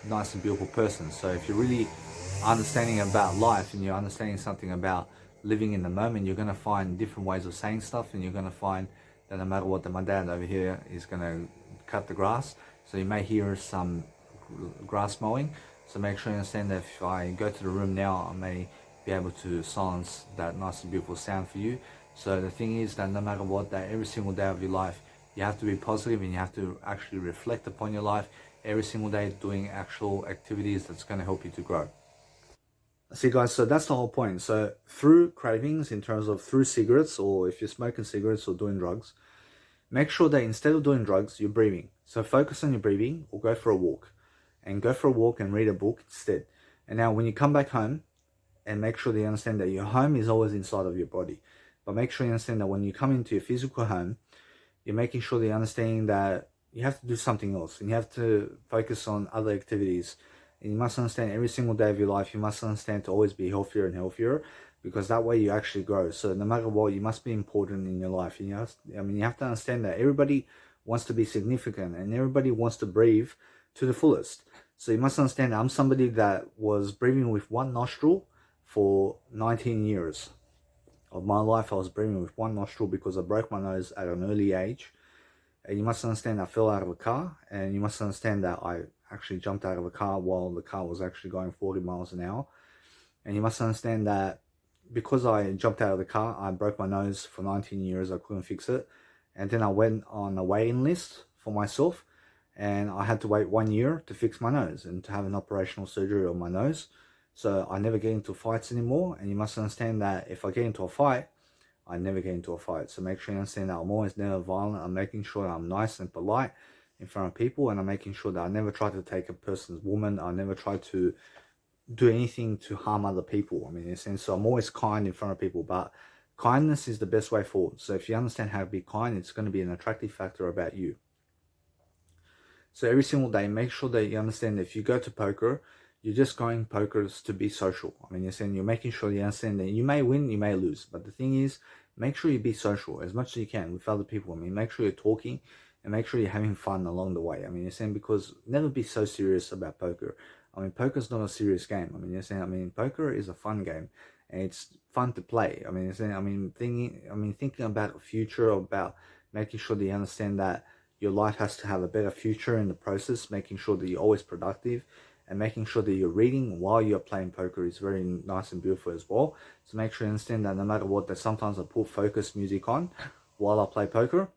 nice and beautiful person. So if you're really understanding about life and you're understanding something about living in the moment, you're going to find different ways of saying stuff, and you're going to find that no matter what, my dad over here is going to cut the grass. So you may hear some grass mowing. So make sure you understand that if I go to the room now, I may be able to silence that nice and beautiful sound for you. So the thing is that no matter what, that every single day of your life, you have to be positive, and you have to actually reflect upon your life every single day, doing actual activities that's going to help you to grow. See guys, so that's the whole point. So through cravings, in terms of through cigarettes, or if you're smoking cigarettes or doing drugs, make sure that instead of doing drugs, you're breathing. So focus on your breathing, or go for a walk. And go for a walk and read a book instead. And now when you come back home, and make sure that you understand that your home is always inside of your body. But make sure you understand that when you come into your physical home, you're making sure that you're understanding that you have to do something else, and you have to focus on other activities. And you must understand every single day of your life, you must understand to always be healthier and healthier, because that way you actually grow. So no matter what, you must be important in your life. You have to understand that everybody wants to be significant, and everybody wants to breathe to the fullest. So you must understand I'm somebody that was breathing with one nostril for 19 years of my life. I was breathing with one nostril because I broke my nose at an early age. And you must understand I fell out of a car, and you must understand that I actually jumped out of a car while the car was actually going 40 miles an hour. And you must understand that because I jumped out of the car, I broke my nose for 19 years. I couldn't fix it. And then I went on a waiting list for myself, and I had to wait 1 year to fix my nose and to have an operational surgery on my nose. So I never get into fights anymore. And you must understand that if I get into a fight, I never get into a fight. So make sure you understand that I'm always never violent. I'm making sure that I'm nice and polite in front of people, and I'm making sure that I never try to take a person's woman. I never try to do anything to harm other people. I mean, in a sense, so I'm always kind in front of people, but kindness is the best way forward. So if you understand how to be kind, it's going to be an attractive factor about you. So every single day, make sure that you understand that if you go to poker, you're just going pokers to be social. I mean, you're making sure you understand that you may win, you may lose. But the thing is, make sure you be social as much as you can with other people. I mean, make sure you're talking, and make sure you're having fun along the way. I mean, because never be so serious about poker. I mean, poker's not a serious game. I mean, poker is a fun game, and it's fun to play. I mean, thinking about the future, about making sure that you understand that your life has to have a better future in the process, making sure that you're always productive, and making sure that you're reading while you're playing poker is very nice and beautiful as well. So make sure you understand that no matter what, that sometimes I put focus music on while I play poker.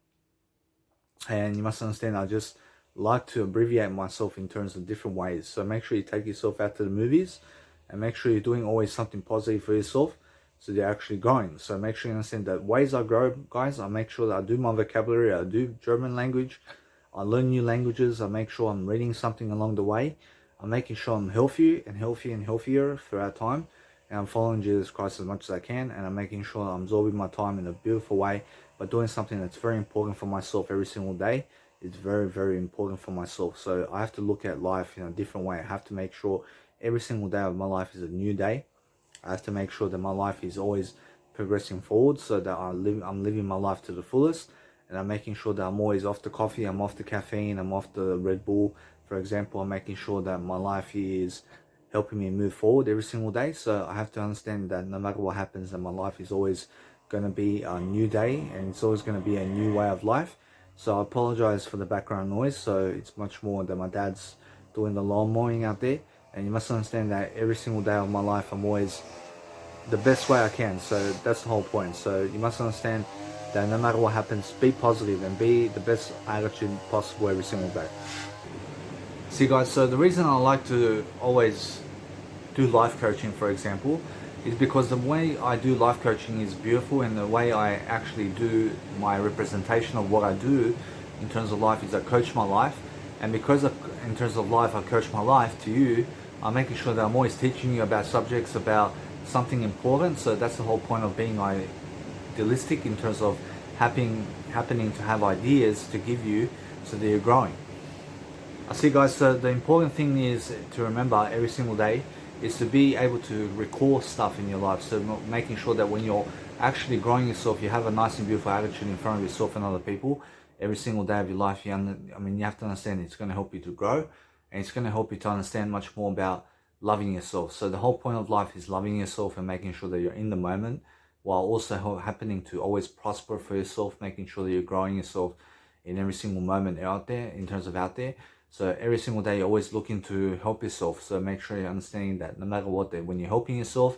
And you must understand I just like to abbreviate myself in terms of different ways. So make sure you take yourself out to the movies, and make sure you're doing always something positive for yourself, so they're actually growing. So make sure you understand that ways I grow, guys, I make sure that I do my vocabulary, I do German language, I learn new languages, I make sure I'm reading something along the way, I'm making sure I'm healthy and healthier and healthier throughout time, and I'm following Jesus Christ as much as I can, and I'm making sure I'm absorbing my time in a beautiful way by doing something that's very important for myself every single day. It's very important for myself. So I have to look at life in a different way. I have to make sure every single day of my life is a new day. I have to make sure that my life is always progressing forward, so that I'm living my life to the fullest, and I'm making sure that I'm always off the coffee, I'm off the caffeine, I'm off the Red Bull, for example. I'm making sure that my life is helping me move forward every single day. So I have to understand that no matter what happens, that my life is always going to be a new day, and it's always going to be a new way of life. So I apologize for the background noise. So it's much more that my dad's doing the lawn mowing out there. And you must understand that every single day of my life, I'm always the best way I can. So that's the whole point. So you must understand that no matter what happens, be positive and be the best attitude possible every single day. See guys, so the reason I like to always do life coaching, for example, is because the way I do life coaching is beautiful, and the way I actually do my representation of what I do in terms of life is I coach my life. And because in terms of life, I coach my life to you, I'm making sure that I'm always teaching you about subjects, about something important. So that's the whole point of being idealistic in terms of happening to have ideas to give you so that you're growing. I see guys, so the important thing is to remember every single day is to be able to recall stuff in your life. So making sure that when you're actually growing yourself, you have a nice and beautiful attitude in front of yourself and other people every single day of your life. You have to understand it's going to help you to grow, and it's going to help you to understand much more about loving yourself. So the whole point of life is loving yourself and making sure that you're in the moment, while also happening to always prosper for yourself, making sure that you're growing yourself in every single moment out there, in terms of out there. So every single day you're always looking to help yourself. So make sure you're understanding that no matter what, when you're helping yourself,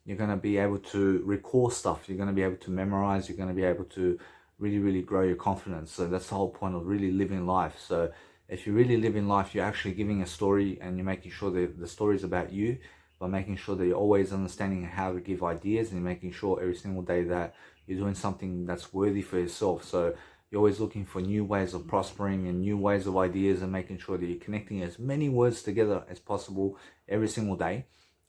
you're going to be able to recall stuff. You're going to be able to memorize. You're going to be able to really, really grow your confidence. So that's the whole point of really living life. So if you really live in life, you're actually giving a story, and you're making sure that the story is about you, by making sure that you're always understanding how to give ideas, and making sure every single day that you're doing something that's worthy for yourself. So you're always looking for new ways of prospering and new ways of ideas, and making sure that you're connecting as many words together as possible every single day.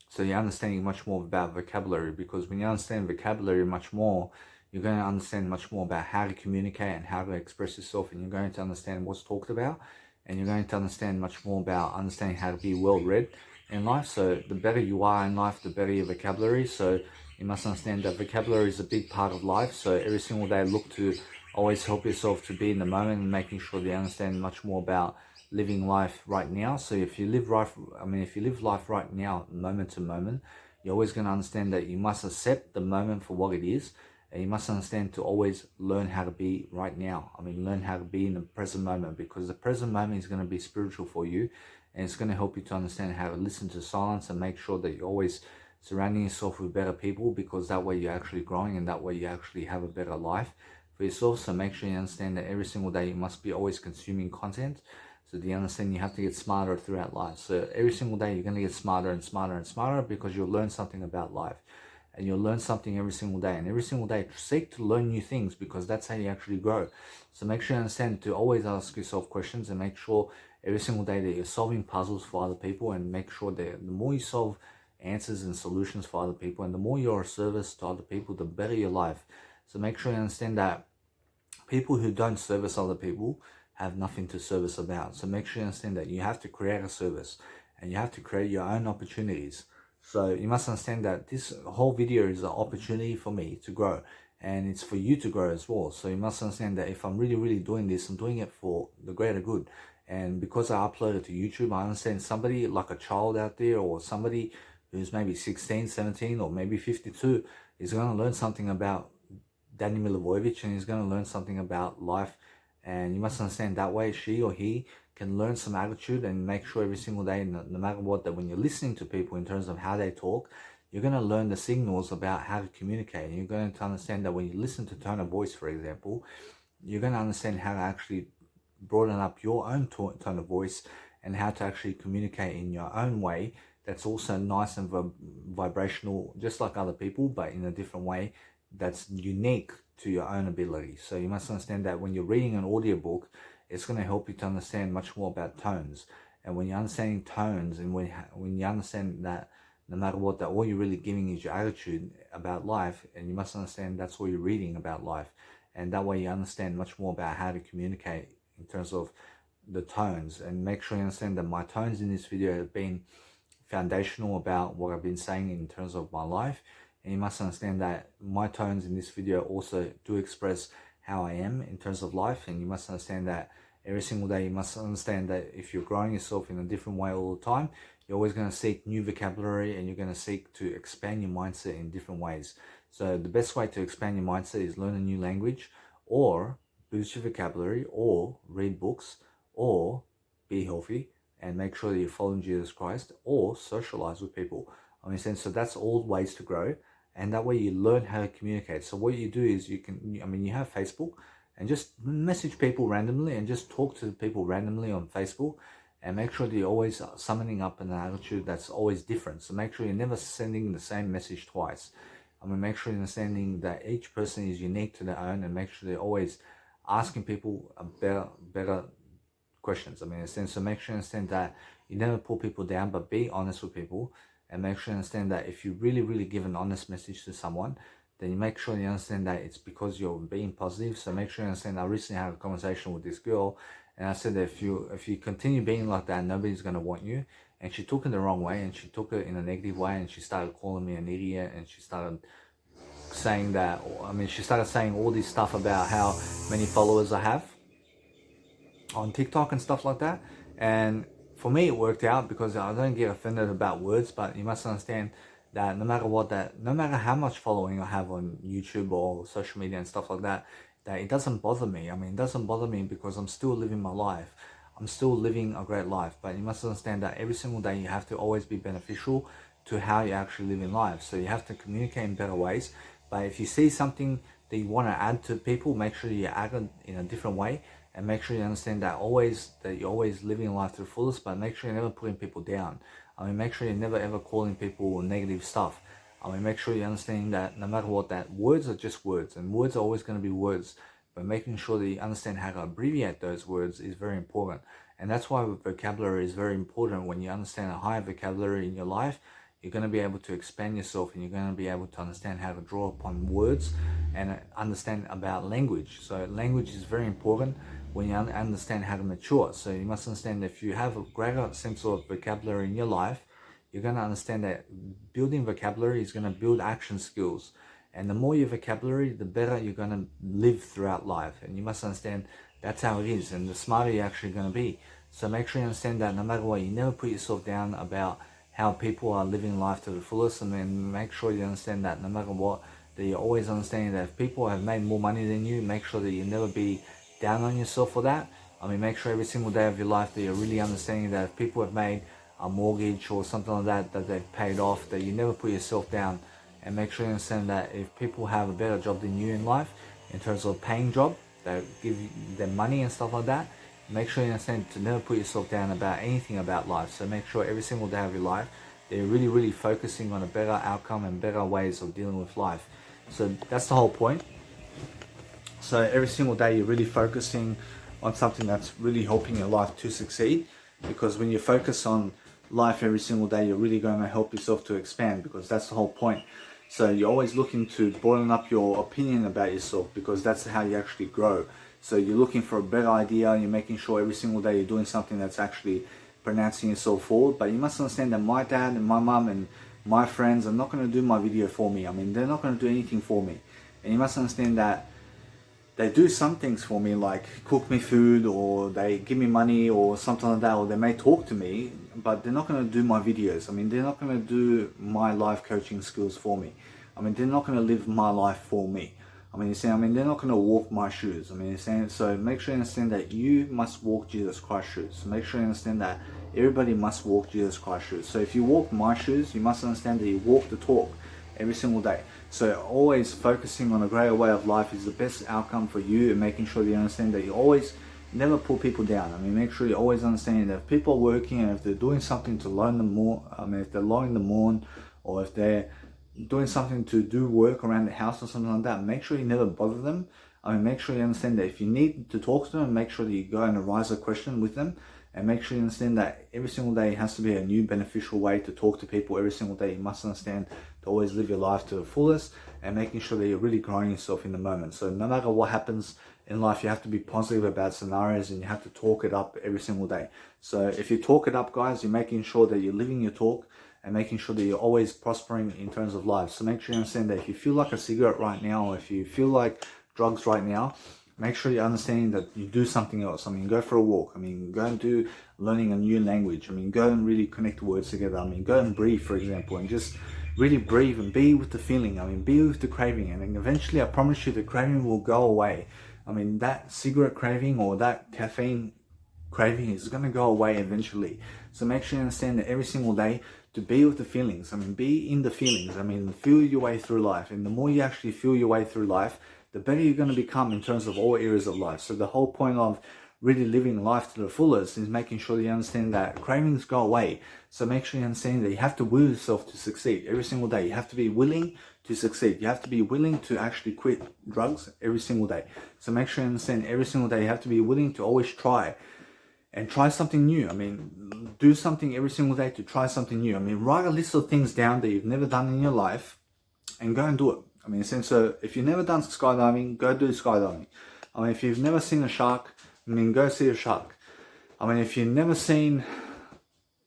So you're understanding much more about vocabulary, because when you understand vocabulary much more, you're going to understand much more about how to communicate and how to express yourself, and you're going to understand what's talked about, and you're going to understand much more about understanding how to be well read in life. So the better you are in life, the better your vocabulary. So you must understand that vocabulary is a big part of life. So every single day look to always help yourself to be in the moment, and making sure that you understand much more about living life right now. So if you live life right now, moment to moment, you're always going to understand that you must accept the moment for what it is, and you must understand to always learn how to be right now. Learn how to be in the present moment, because the present moment is going to be spiritual for you, and it's going to help you to understand how to listen to silence, and make sure that you're always surrounding yourself with better people, because that way you're actually growing, and that way you actually have a better life for yourself. So make sure you understand that every single day you must be always consuming content. So do you understand you have to get smarter throughout life? So every single day you're going to get smarter and smarter and smarter, because you'll learn something about life, and you'll learn something every single day. And every single day seek to learn new things, because that's how you actually grow. So make sure you understand to always ask yourself questions, and make sure every single day that you're solving puzzles for other people, and make sure that the more you solve answers and solutions for other people, and the more you're of service to other people, the better your life. So make sure you understand that people who don't service other people have nothing to service about. So make sure you understand that you have to create a service, and you have to create your own opportunities. So you must understand that this whole video is an opportunity for me to grow, and it's for you to grow as well. So you must understand that if I'm really, really doing this, I'm doing it for the greater good. And because I upload it to YouTube, I understand somebody like a child out there, or somebody who's maybe 16, 17, or maybe 52 is going to learn something about Danny Milivojevic, and he's going to learn something about life. And you must understand that way she or he can learn some attitude, and make sure every single day, no matter what, that when you're listening to people in terms of how they talk, you're going to learn the signals about how to communicate. And you're going to understand that when you listen to tone of voice, for example, you're going to understand how to actually broaden up your own tone of voice, and how to actually communicate in your own way that's also nice and vibrational, just like other people, but in a different way that's unique to your own ability. So you must understand that when you're reading an audiobook, it's going to help you to understand much more about tones. And when you're understanding tones, and when you understand that no matter what, that all you're really giving is your attitude about life, and you must understand that's all you're reading about life. And that way you understand much more about how to communicate in terms of the tones. And make sure you understand that my tones in this video have been foundational about what I've been saying in terms of my life. And you must understand that my tones in this video also do express how I am in terms of life. And you must understand that every single day, you must understand that if you're growing yourself in a different way all the time, you're always going to seek new vocabulary, and you're going to seek to expand your mindset in different ways. So the best way to expand your mindset is learn a new language, or boost your vocabulary, or read books, or be healthy and make sure that you're following Jesus Christ, or socialize with people. I mean, so that's all ways to grow, and that way you learn how to communicate. So what you do is you have Facebook, and just message people randomly and just talk to people randomly on Facebook, and make sure that you're always summoning up an attitude that's always different. So make sure you're never sending the same message twice. I mean, make sure you're understanding that each person is unique to their own, and make sure they're always asking people a better questions. I mean, so make sure you understand that you never pull people down, but be honest with people, and make sure you understand that if you really give an honest message to someone, then you make sure you understand that it's because you're being positive. So make sure you understand, I recently had a conversation with this girl, and I said that if you continue being like that, nobody's going to want you. And she took it the wrong way, and she took it in a negative way, and she started calling me an idiot, and she started saying that, she started saying all this stuff about how many followers I have on TikTok and stuff like that. And for me, it worked out because I don't get offended about words, but you must understand that no matter how much following I have on YouTube or social media and stuff like that, that it doesn't bother me. I mean, it doesn't bother me because I'm still living my life. I'm still living a great life. But you must understand that every single day you have to always be beneficial to how you actually live in life. So you have to communicate in better ways. But if you see something that you want to add to people, make sure you add it in a different way, and make sure you understand that you're always living life to the fullest, but make sure you're never putting people down. I mean, make sure you're never ever calling people negative stuff. I mean, make sure you understand that no matter what, that words are just words, and words are always going to be words, but making sure that you understand how to abbreviate those words is very important. And that's why vocabulary is very important. When you understand a higher vocabulary in your life, you're going to be able to expand yourself, and you're going to be able to understand how to draw upon words and understand about language. So language is very important when you understand how to mature. So you must understand that if you have a greater sense of vocabulary in your life, you're going to understand that building vocabulary is going to build action skills. And the more your vocabulary, the better you're going to live throughout life. And you must understand that's how it is, and the smarter you're actually going to be. So make sure you understand that no matter what, you never put yourself down about how people are living life to the fullest. And then make sure you understand that no matter what, that you're always understanding that if people have made more money than you, make sure that you never be down on yourself for that. I mean, make sure every single day of your life that you're really understanding that if people have made a mortgage or something like that, that they've paid off, that you never put yourself down. And make sure you understand that if people have a better job than you in life, in terms of paying job, that give you their money and stuff like that, make sure you understand to never put yourself down about anything about life. So make sure every single day of your life, that you're really focusing on a better outcome and better ways of dealing with life. So that's the whole point. So every single day you're really focusing on something that's really helping your life to succeed, because when you focus on life every single day, you're really going to help yourself to expand, because that's the whole point. So you're always looking to broaden up your opinion about yourself, because that's how you actually grow. So you're looking for a better idea, and you're making sure every single day you're doing something that's actually pronouncing yourself forward. But you must understand that my dad and my mum and my friends are not going to do my video for me. I mean, they're not going to do anything for me. And you must understand that they do some things for me, like cook me food, or they give me money or something like that, or they may talk to me, but they're not going to do my videos. I mean, they're not going to do my life coaching skills for me. I mean, they're not going to live my life for me. I mean, they're not going to walk my shoes. I mean, you're saying, so make sure you understand that you must walk Jesus Christ's shoes. So make sure you understand that everybody must walk Jesus Christ's shoes. So if you walk my shoes, you must understand that you walk the talk every single day. So always focusing on a greater way of life is the best outcome for you, and making sure you understand that you always never pull people down. I mean, make sure you always understand that if people are working and if they're doing something to learn them more, if they're lowering the moon, or if they're doing something to do work around the house or something like that, make sure you never bother them. I mean, make sure you understand that if you need to talk to them, make sure that you go and arise a question with them, and make sure you understand that every single day has to be a new beneficial way to talk to people. Every single day you must understand to always live your life to the fullest, and making sure that you're really growing yourself in the moment. So no matter what happens in life, you have to be positive about scenarios, and you have to talk it up every single day. So if you talk it up, guys, you're making sure that you're living your talk, and making sure that you're always prospering in terms of life. So make sure you understand that if you feel like a cigarette right now, or if you feel like drugs right now, make sure you're understanding that you do something else. I mean, go for a walk. I mean, go and do learning a new language. I mean, go and really connect words together. I mean, go and breathe, for example, and just really breathe and be with the feeling. I mean, be with the craving, and then eventually I promise you the craving will go away. I mean, that cigarette craving or that caffeine craving is going to go away eventually. So make sure you understand that every single day to be with the feelings. I mean, be in the feelings. I mean, feel your way through life. And the more you actually feel your way through life, the better you're going to become in terms of all areas of life. So the whole point of really living life to the fullest is making sure that you understand that cravings go away. So make sure you understand that you have to will yourself to succeed every single day. You have to be willing to succeed. You have to be willing to actually quit drugs every single day. So make sure you understand every single day you have to be willing to always try and try something new. I mean, do something every single day to try something new. I mean, write a list of things down that you've never done in your life and go and do it. I mean, so if you've never done skydiving, go do skydiving. I mean, if you've never seen a shark, I mean, go see a shark. I mean, if you've never seen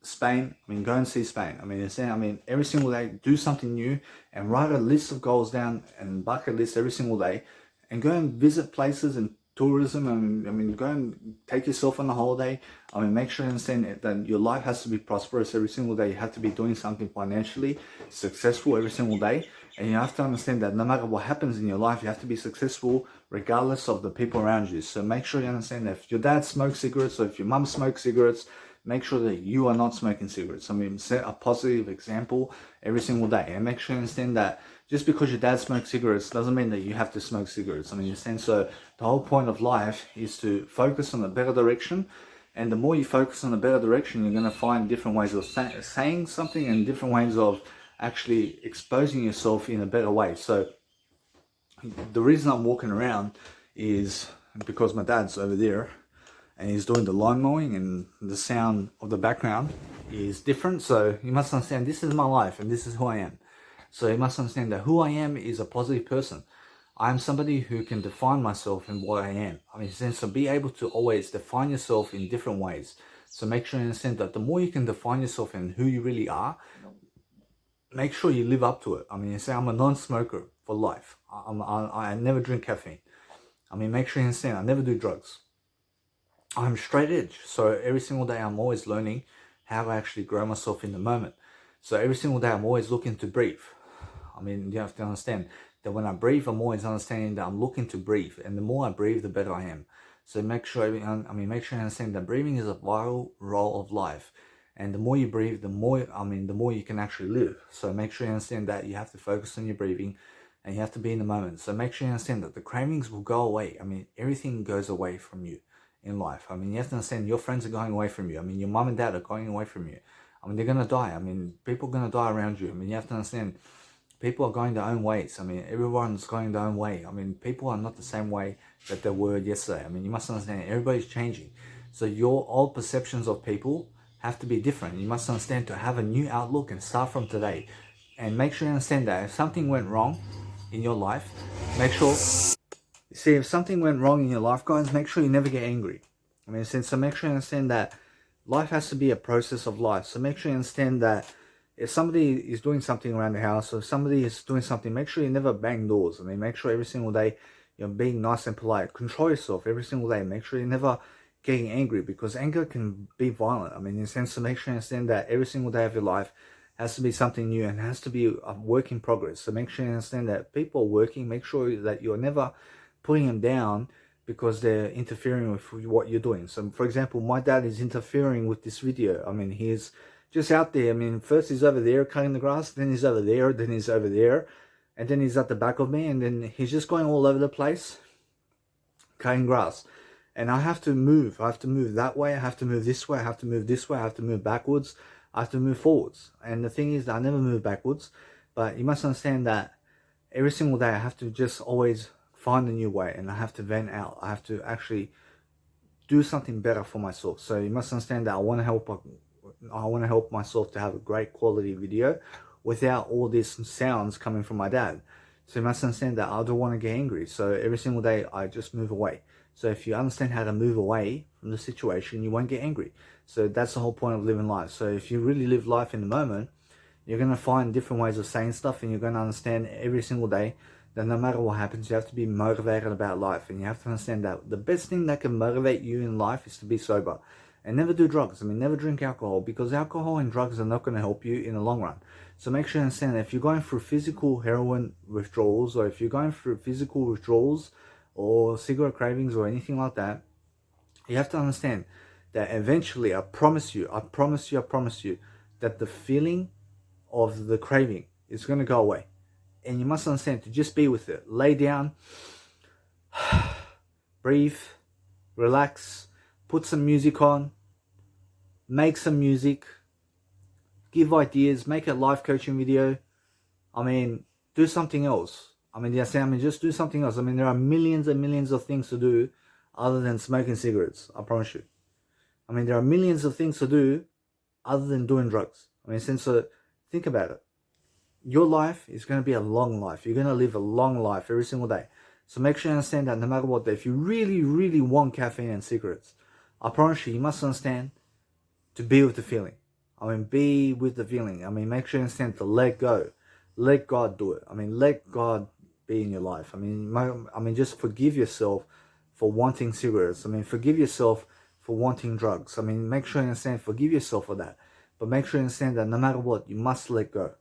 Spain, I mean, go and see Spain. I mean, every single day, do something new and write a list of goals down and bucket list every single day and go and visit places and tourism. And I mean, go and take yourself on a holiday. I mean, make sure you understand that your life has to be prosperous every single day. You have to be doing something financially successful every single day. And you have to understand that no matter what happens in your life, you have to be successful regardless of the people around you. So make sure you understand that if your dad smokes cigarettes or if your mum smokes cigarettes, make sure that you are not smoking cigarettes. I mean, set a positive example every single day. And make sure you understand that just because your dad smokes cigarettes doesn't mean that you have to smoke cigarettes. I mean, you understand? So the whole point of life is to focus on a better direction. And the more you focus on a better direction, you're going to find different ways of saying something and different ways of actually exposing yourself in a better way. So the reason I'm walking around is because my dad's over there and he's doing the lawn mowing, and the sound of the background is different. So you must understand this is my life and this is who I am. So you must understand that who I am is a positive person. I'm somebody who can define myself in what I am. I mean, so be able to always define yourself in different ways. So make sure you understand that the more you can define yourself in who you really are, make sure you live up to it. I mean, you say I'm a non-smoker for life. I never drink caffeine. I mean, make sure you understand I never do drugs. I'm straight edge. So every single day I'm always learning how to actually grow myself in the moment. So every single day I'm always looking to breathe. I mean, you have to understand that when I breathe, I'm always understanding that I'm looking to breathe. And the more I breathe, the better I am. So make sure you understand that breathing is a vital role of life. And the more you breathe, the more you can actually live. So make sure you understand that you have to focus on your breathing and you have to be in the moment. So make sure you understand that the cravings will go away. I mean, everything goes away from you in life. I mean, you have to understand your friends are going away from you. I mean, your mom and dad are going away from you. I mean, they're going to die. I mean, people are going to die around you. I mean, you have to understand people are going their own ways. I mean, everyone's going their own way. I mean, people are not the same way that they were yesterday. I mean, you must understand everybody's changing. So your old perceptions of people have to be different. You must understand to have a new outlook and start from today. And make sure you understand that if something went wrong in your life, make sure, if something went wrong in your life, guys, make sure you never get angry. I mean, so make sure you understand that life has to be a process of life. So make sure you understand that if somebody is doing something around the house or somebody is doing something, make sure you never bang doors. I mean, make sure every single day you're being nice and polite. Control yourself every single day. Make sure you never getting angry, because anger can be violent. I mean, in a sense, to make sure you understand that every single day of your life has to be something new and has to be a work in progress. So make sure you understand that people are working. Make sure that you're never putting them down because they're interfering with what you're doing. So for example, my dad is interfering with this video. I mean, he's just out there. I mean, first he's over there cutting the grass, then he's over there, then he's over there, and then he's at the back of me, and then he's just going all over the place cutting grass. And I have to move. I have to move that way. I have to move this way. I have to move this way. I have to move backwards. I have to move forwards. And the thing is that I never move backwards. But you must understand that every single day I have to just always find a new way. And I have to vent out. I have to actually do something better for myself. So you must understand that I want to help myself to have a great quality video without all these sounds coming from my dad. So you must understand that I don't want to get angry. So every single day I just move away. So if you understand how to move away from the situation, you won't get angry. So that's the whole point of living life. So if you really live life in the moment, you're going to find different ways of saying stuff, and you're going to understand every single day that no matter what happens, you have to be motivated about life. And you have to understand that the best thing that can motivate you in life is to be sober. And never do drugs. I mean, never drink alcohol, because alcohol and drugs are not going to help you in the long run. So make sure you understand that if you're going through physical heroin withdrawals, or if you're going through physical withdrawals, or cigarette cravings or anything like that, you have to understand that eventually, I promise you, that the feeling of the craving is going to go away. And you must understand to just be with it. Lay down, breathe, relax, put some music on, make some music, give ideas, make a life coaching video. I mean, do something else. I mean, just do something else. I mean, there are millions and millions of things to do other than smoking cigarettes. I promise you. I mean, there are millions of things to do other than doing drugs. I mean, so think about it. Your life is going to be a long life. You're going to live a long life every single day. So make sure you understand that no matter what, if you really, really want caffeine and cigarettes, I promise you, you must understand to be with the feeling. I mean, be with the feeling. I mean, make sure you understand to let go. Let God do it. I mean, let God be in your life. I mean, just forgive yourself for wanting cigarettes. I mean, forgive yourself for wanting drugs. I mean, make sure you understand, forgive yourself for that. But make sure you understand that no matter what, you must let go.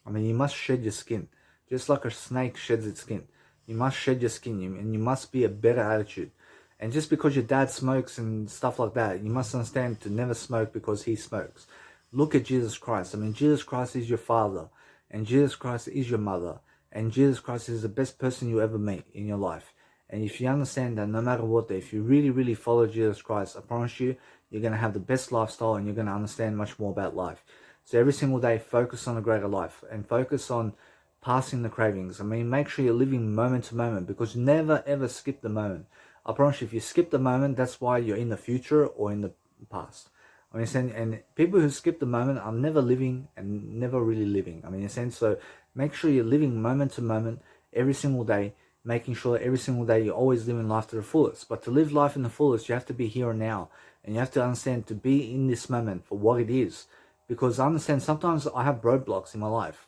I mean, you must shed your skin. Just like a snake sheds its skin. You must shed your skin, and you must be a better attitude. And just because your dad smokes and stuff like that, you must understand to never smoke because he smokes. Look at Jesus Christ. I mean, Jesus Christ is your father, and Jesus Christ is your mother, and Jesus Christ is the best person you ever meet in your life. And if you understand that no matter what, if you really, really follow Jesus Christ, I promise you, you're going to have the best lifestyle and you're going to understand much more about life. So every single day, focus on a greater life and focus on passing the cravings. I mean, make sure you're living moment to moment, because never ever skip the moment. I promise you, if you skip the moment, that's why you're in the future or in the past. I mean, and people who skip the moment are never living and never really living. I mean, in a sense, so make sure you're living moment to moment every single day, making sure every single day you're always living life to the fullest. But to live life in the fullest, you have to be here and now, and you have to understand to be in this moment for what it is. Because I understand sometimes I have roadblocks in my life.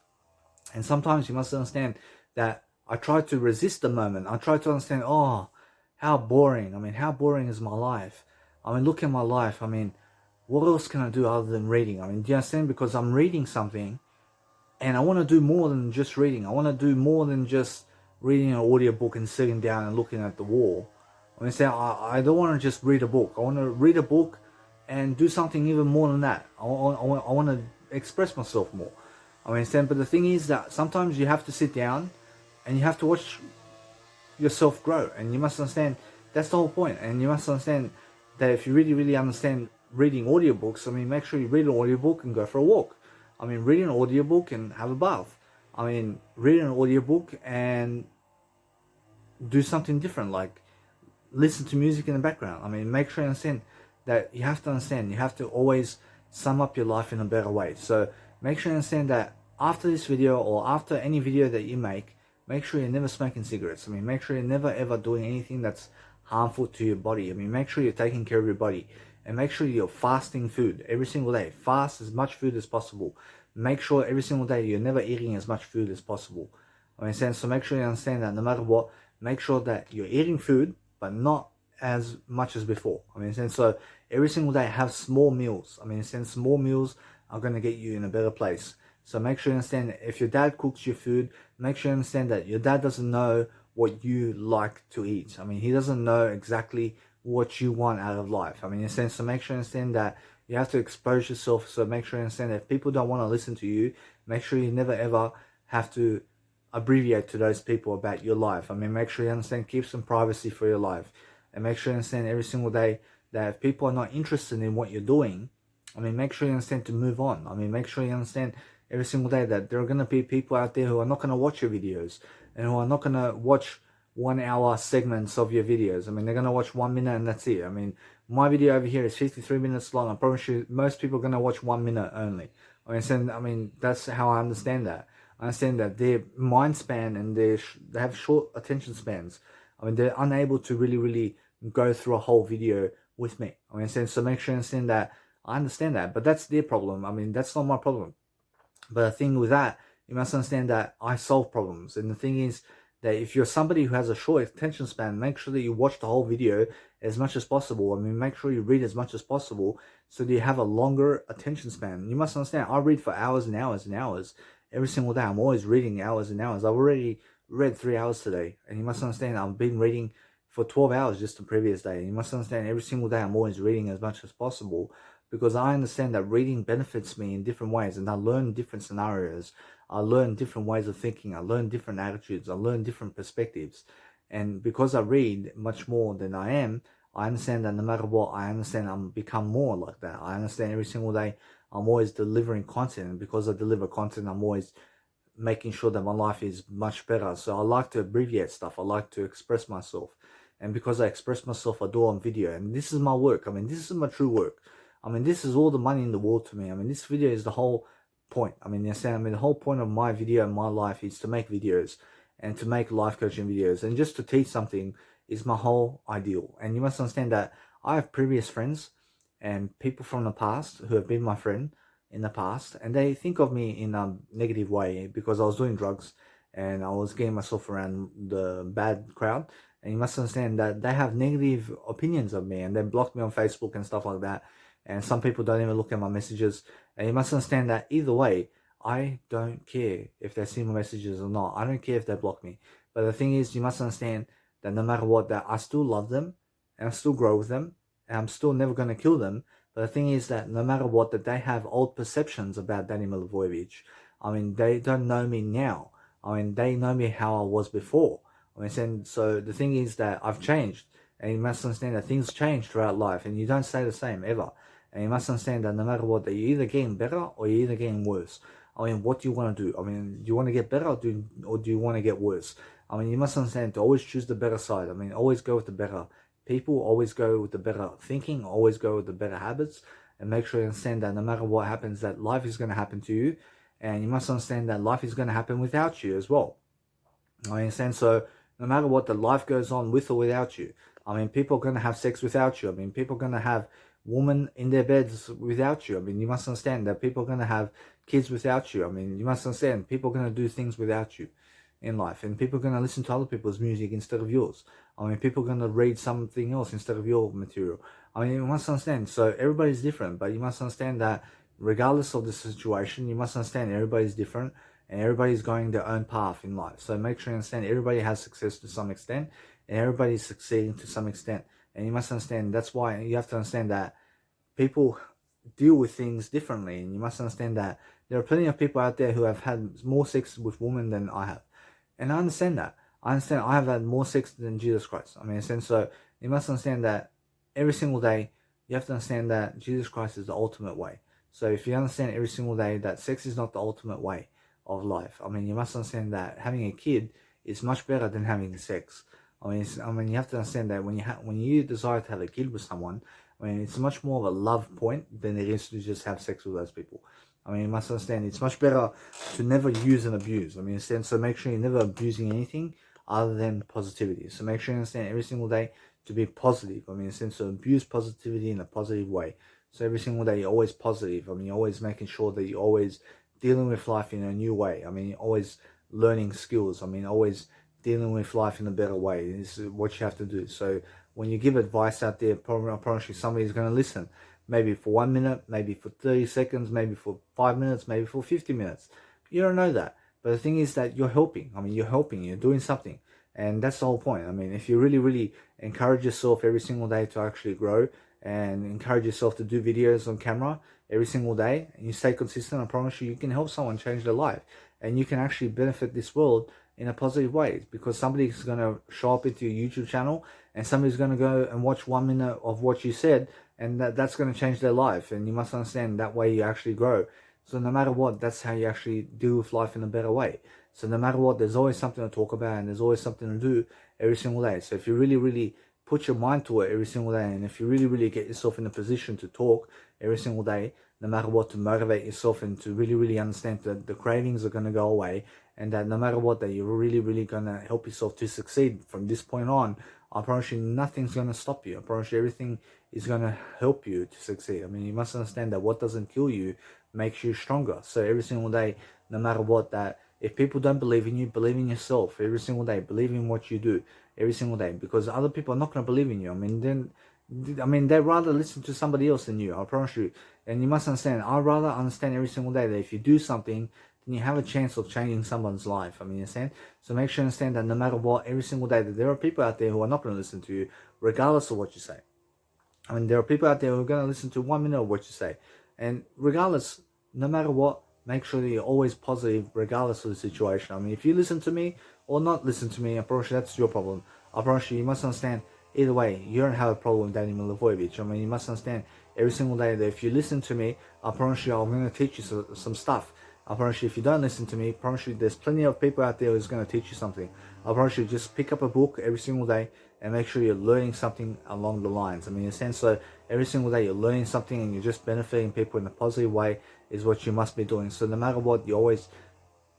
And sometimes you must understand that I try to resist the moment. I try to understand, oh, how boring. I mean, how boring is my life? I mean, look at my life. I mean, what else can I do other than reading? I mean, do you understand? Because I'm reading something and I want to do more than just reading. I want to do more than just reading an audiobook and sitting down and looking at the wall. I mean, I don't want to just read a book. I want to read a book and do something even more than that. I want to express myself more. I understand, but the thing is that sometimes you have to sit down and you have to watch yourself grow, and you must understand that's the whole point. And you must understand that if you really, really understand reading audiobooks, I mean, make sure you read an audiobook and go for a walk. I mean, read an audiobook and have a bath. I mean, read an audiobook and do something different, like listen to music in the background. I mean, make sure you understand that you have to understand, you have to always sum up your life in a better way. So make sure you understand that after this video or after any video that you make sure you're never smoking cigarettes. I mean, make sure you're never ever doing anything that's harmful to your body. I mean, make sure you're taking care of your body, and make sure you're fasting food every single day. Fast as much food as possible. Make sure every single day you're never eating as much food as possible. I mean, so make sure you understand that no matter what, make sure that you're eating food, but not as much as before. I mean, so every single day have small meals. I mean, small meals are going to get you in a better place. So make sure you understand that if your dad cooks your food, make sure you understand that your dad doesn't know what you like to eat. I mean, he doesn't know exactly what you want out of life. I mean, in a sense, so make sure you understand that you have to expose yourself. So make sure you understand that if people don't want to listen to you, make sure you never ever have to abbreviate to those people about your life. I mean, make sure you understand, keep some privacy for your life. And make sure you understand every single day that if people are not interested in what you're doing, I mean, make sure you understand to move on. I mean, make sure you understand every single day that there are going to be people out there who are not going to watch your videos and who are not going to watch 1 hour segments of your videos. I mean, they're going to watch 1 minute and that's it. I mean, my video over here is 53 minutes long. I promise you, most people are going to watch 1 minute only. I mean, that's how I understand that. I understand that their mind span and they have short attention spans. I mean, they're unable to really go through a whole video with me. I mean, so make sure you understand that. I understand that, but that's their problem. I mean, that's not my problem. But the thing with that, you must understand that I solve problems. And the thing is that if you're somebody who has a short attention span, make sure that you watch the whole video as much as possible. I mean, make sure you read as much as possible so that you have a longer attention span. You must understand, I read for hours and hours and hours every single day. I'm always reading hours and hours. I've already read 3 hours today. And you must understand I've been reading for 12 hours just the previous day. And you must understand every single day I'm always reading as much as possible, because I understand that reading benefits me in different ways, and I learn different scenarios. I learn different ways of thinking. I learn different attitudes. I learn different perspectives. And because I read much more than I am, I understand that no matter what, I understand I'm become more like that. I understand every single day I'm always delivering content. And because I deliver content, I'm always making sure that my life is much better. So I like to abbreviate stuff. I like to express myself. And because I express myself, I do it on video. And this is my work. I mean, this is my true work. I mean, this is all the money in the world to me. I mean, this video is the whole point. I mean, you understand? I mean, the whole point of my video and my life is to make videos and to make life coaching videos. And just to teach something is my whole ideal. And you must understand that I have previous friends and people from the past who have been my friend in the past, and they think of me in a negative way because I was doing drugs and I was getting myself around the bad crowd. And you must understand that they have negative opinions of me, and they block me on Facebook and stuff like that. And some people don't even look at my messages. And you must understand that either way, I don't care if they see my messages or not. I don't care if they block me. But the thing is, you must understand that no matter what, that I still love them and I still grow with them, and I'm still never going to kill them. But the thing is that no matter what, that they have old perceptions about Danny Milivojevic. I mean, they don't know me now. I mean, they know me how I was before. I mean, so the thing is that I've changed. And you must understand that things change throughout life, and you don't stay the same ever. And you must understand that no matter what, that you're either getting better or you're either getting worse. I mean, what do you want to do? I mean, do you want to get better or do you want to get worse? I mean, you must understand to always choose the better side. I mean, always go with the better people, always go with the better thinking, always go with the better habits, and make sure you understand that no matter what happens, that life is going to happen to you, and you must understand that life is going to happen without you as well. I understand. So no matter what, the life goes on with or without you. I mean, people are going to have sex without you. I mean, people are going to have women in their beds without you. I mean, you must understand that people are going to have kids without you. I mean, you must understand people are going to do things without you in life, and people are going to listen to other people's music instead of yours. I mean, people are going to read something else instead of your material. I mean, you must understand. So everybody's different, but you must understand that regardless of the situation, you must understand everybody's different and everybody's going their own path in life. So make sure you understand everybody has success to some extent and everybody's succeeding to some extent. And you must understand that's why you have to understand that people deal with things differently. And you must understand that there are plenty of people out there who have had more sex with women than I have. And I understand that. I understand I have had more sex than Jesus Christ. I mean, so you must understand that every single day, you have to understand that Jesus Christ is the ultimate way. So if you understand every single day that sex is not the ultimate way of life, I mean, you must understand that having a kid is much better than having sex. I mean, you have to understand that when you desire to have a kid with someone, I mean, it's much more of a love point than it is to just have sex with those people. I mean, you must understand it's much better to never use and abuse. I mean, so make sure you're never abusing anything other than positivity. So make sure you understand every single day to be positive. I mean, in a sense, to abuse positivity in a positive way. So every single day you're always positive. I mean, you're always making sure that you're always dealing with life in a new way. I mean, you're always learning skills. I mean, always dealing with life in a better way. This is what you have to do. So when you give advice out there, I promise you somebody's going to listen. Maybe for 1 minute, maybe for 30 seconds, maybe for 5 minutes, maybe for 50 minutes. You don't know that. But the thing is that you're helping. I mean, you're helping, you're doing something. And that's the whole point. I mean, if you really, really encourage yourself every single day to actually grow and encourage yourself to do videos on camera every single day, and you stay consistent, I promise you, you can help someone change their life. And you can actually benefit this world in a positive way, because somebody's going to show up into your YouTube channel and somebody's going to go and watch 1 minute of what you said, and that's going to change their life. And you must understand that way you actually grow. So no matter what, that's how you actually deal with life in a better way. So no matter what, there's always something to talk about and there's always something to do every single day. So if you really, really put your mind to it every single day, and if you really, really get yourself in a position to talk every single day, no matter what, to motivate yourself and to really, really understand that the cravings are going to go away, and that no matter what, that you're really, really going to help yourself to succeed from this point on, I promise you nothing's going to stop you. I promise you everything is going to help you to succeed. I mean, you must understand that what doesn't kill you makes you stronger. So every single day, no matter what, that if people don't believe in you, believe in yourself every single day. Believe in what you do every single day, because other people are not going to believe in you. They'd rather listen to somebody else than you, I promise you. And you must understand, I'd rather understand every single day that if you do something then you have a chance of changing someone's life. I mean, you understand? So make sure you understand that no matter what, every single day, that there are people out there who are not going to listen to you, regardless of what you say. I mean, there are people out there who are going to listen to 1 minute of what you say. And regardless, no matter what, make sure that you're always positive, regardless of the situation. I mean, if you listen to me or not listen to me, I promise you that's your problem. I promise you must understand, either way, you don't have a problem with Danny Milivojevic. I mean, you must understand every single day that if you listen to me, I promise you I'm going to teach you some stuff. I promise you, if you don't listen to me, I promise you there's plenty of people out there who's going to teach you something. I promise you, just pick up a book every single day and make sure you're learning something along the lines. I mean, in a sense, so every single day you're learning something and you're just benefiting people in a positive way is what you must be doing. So no matter what, you're always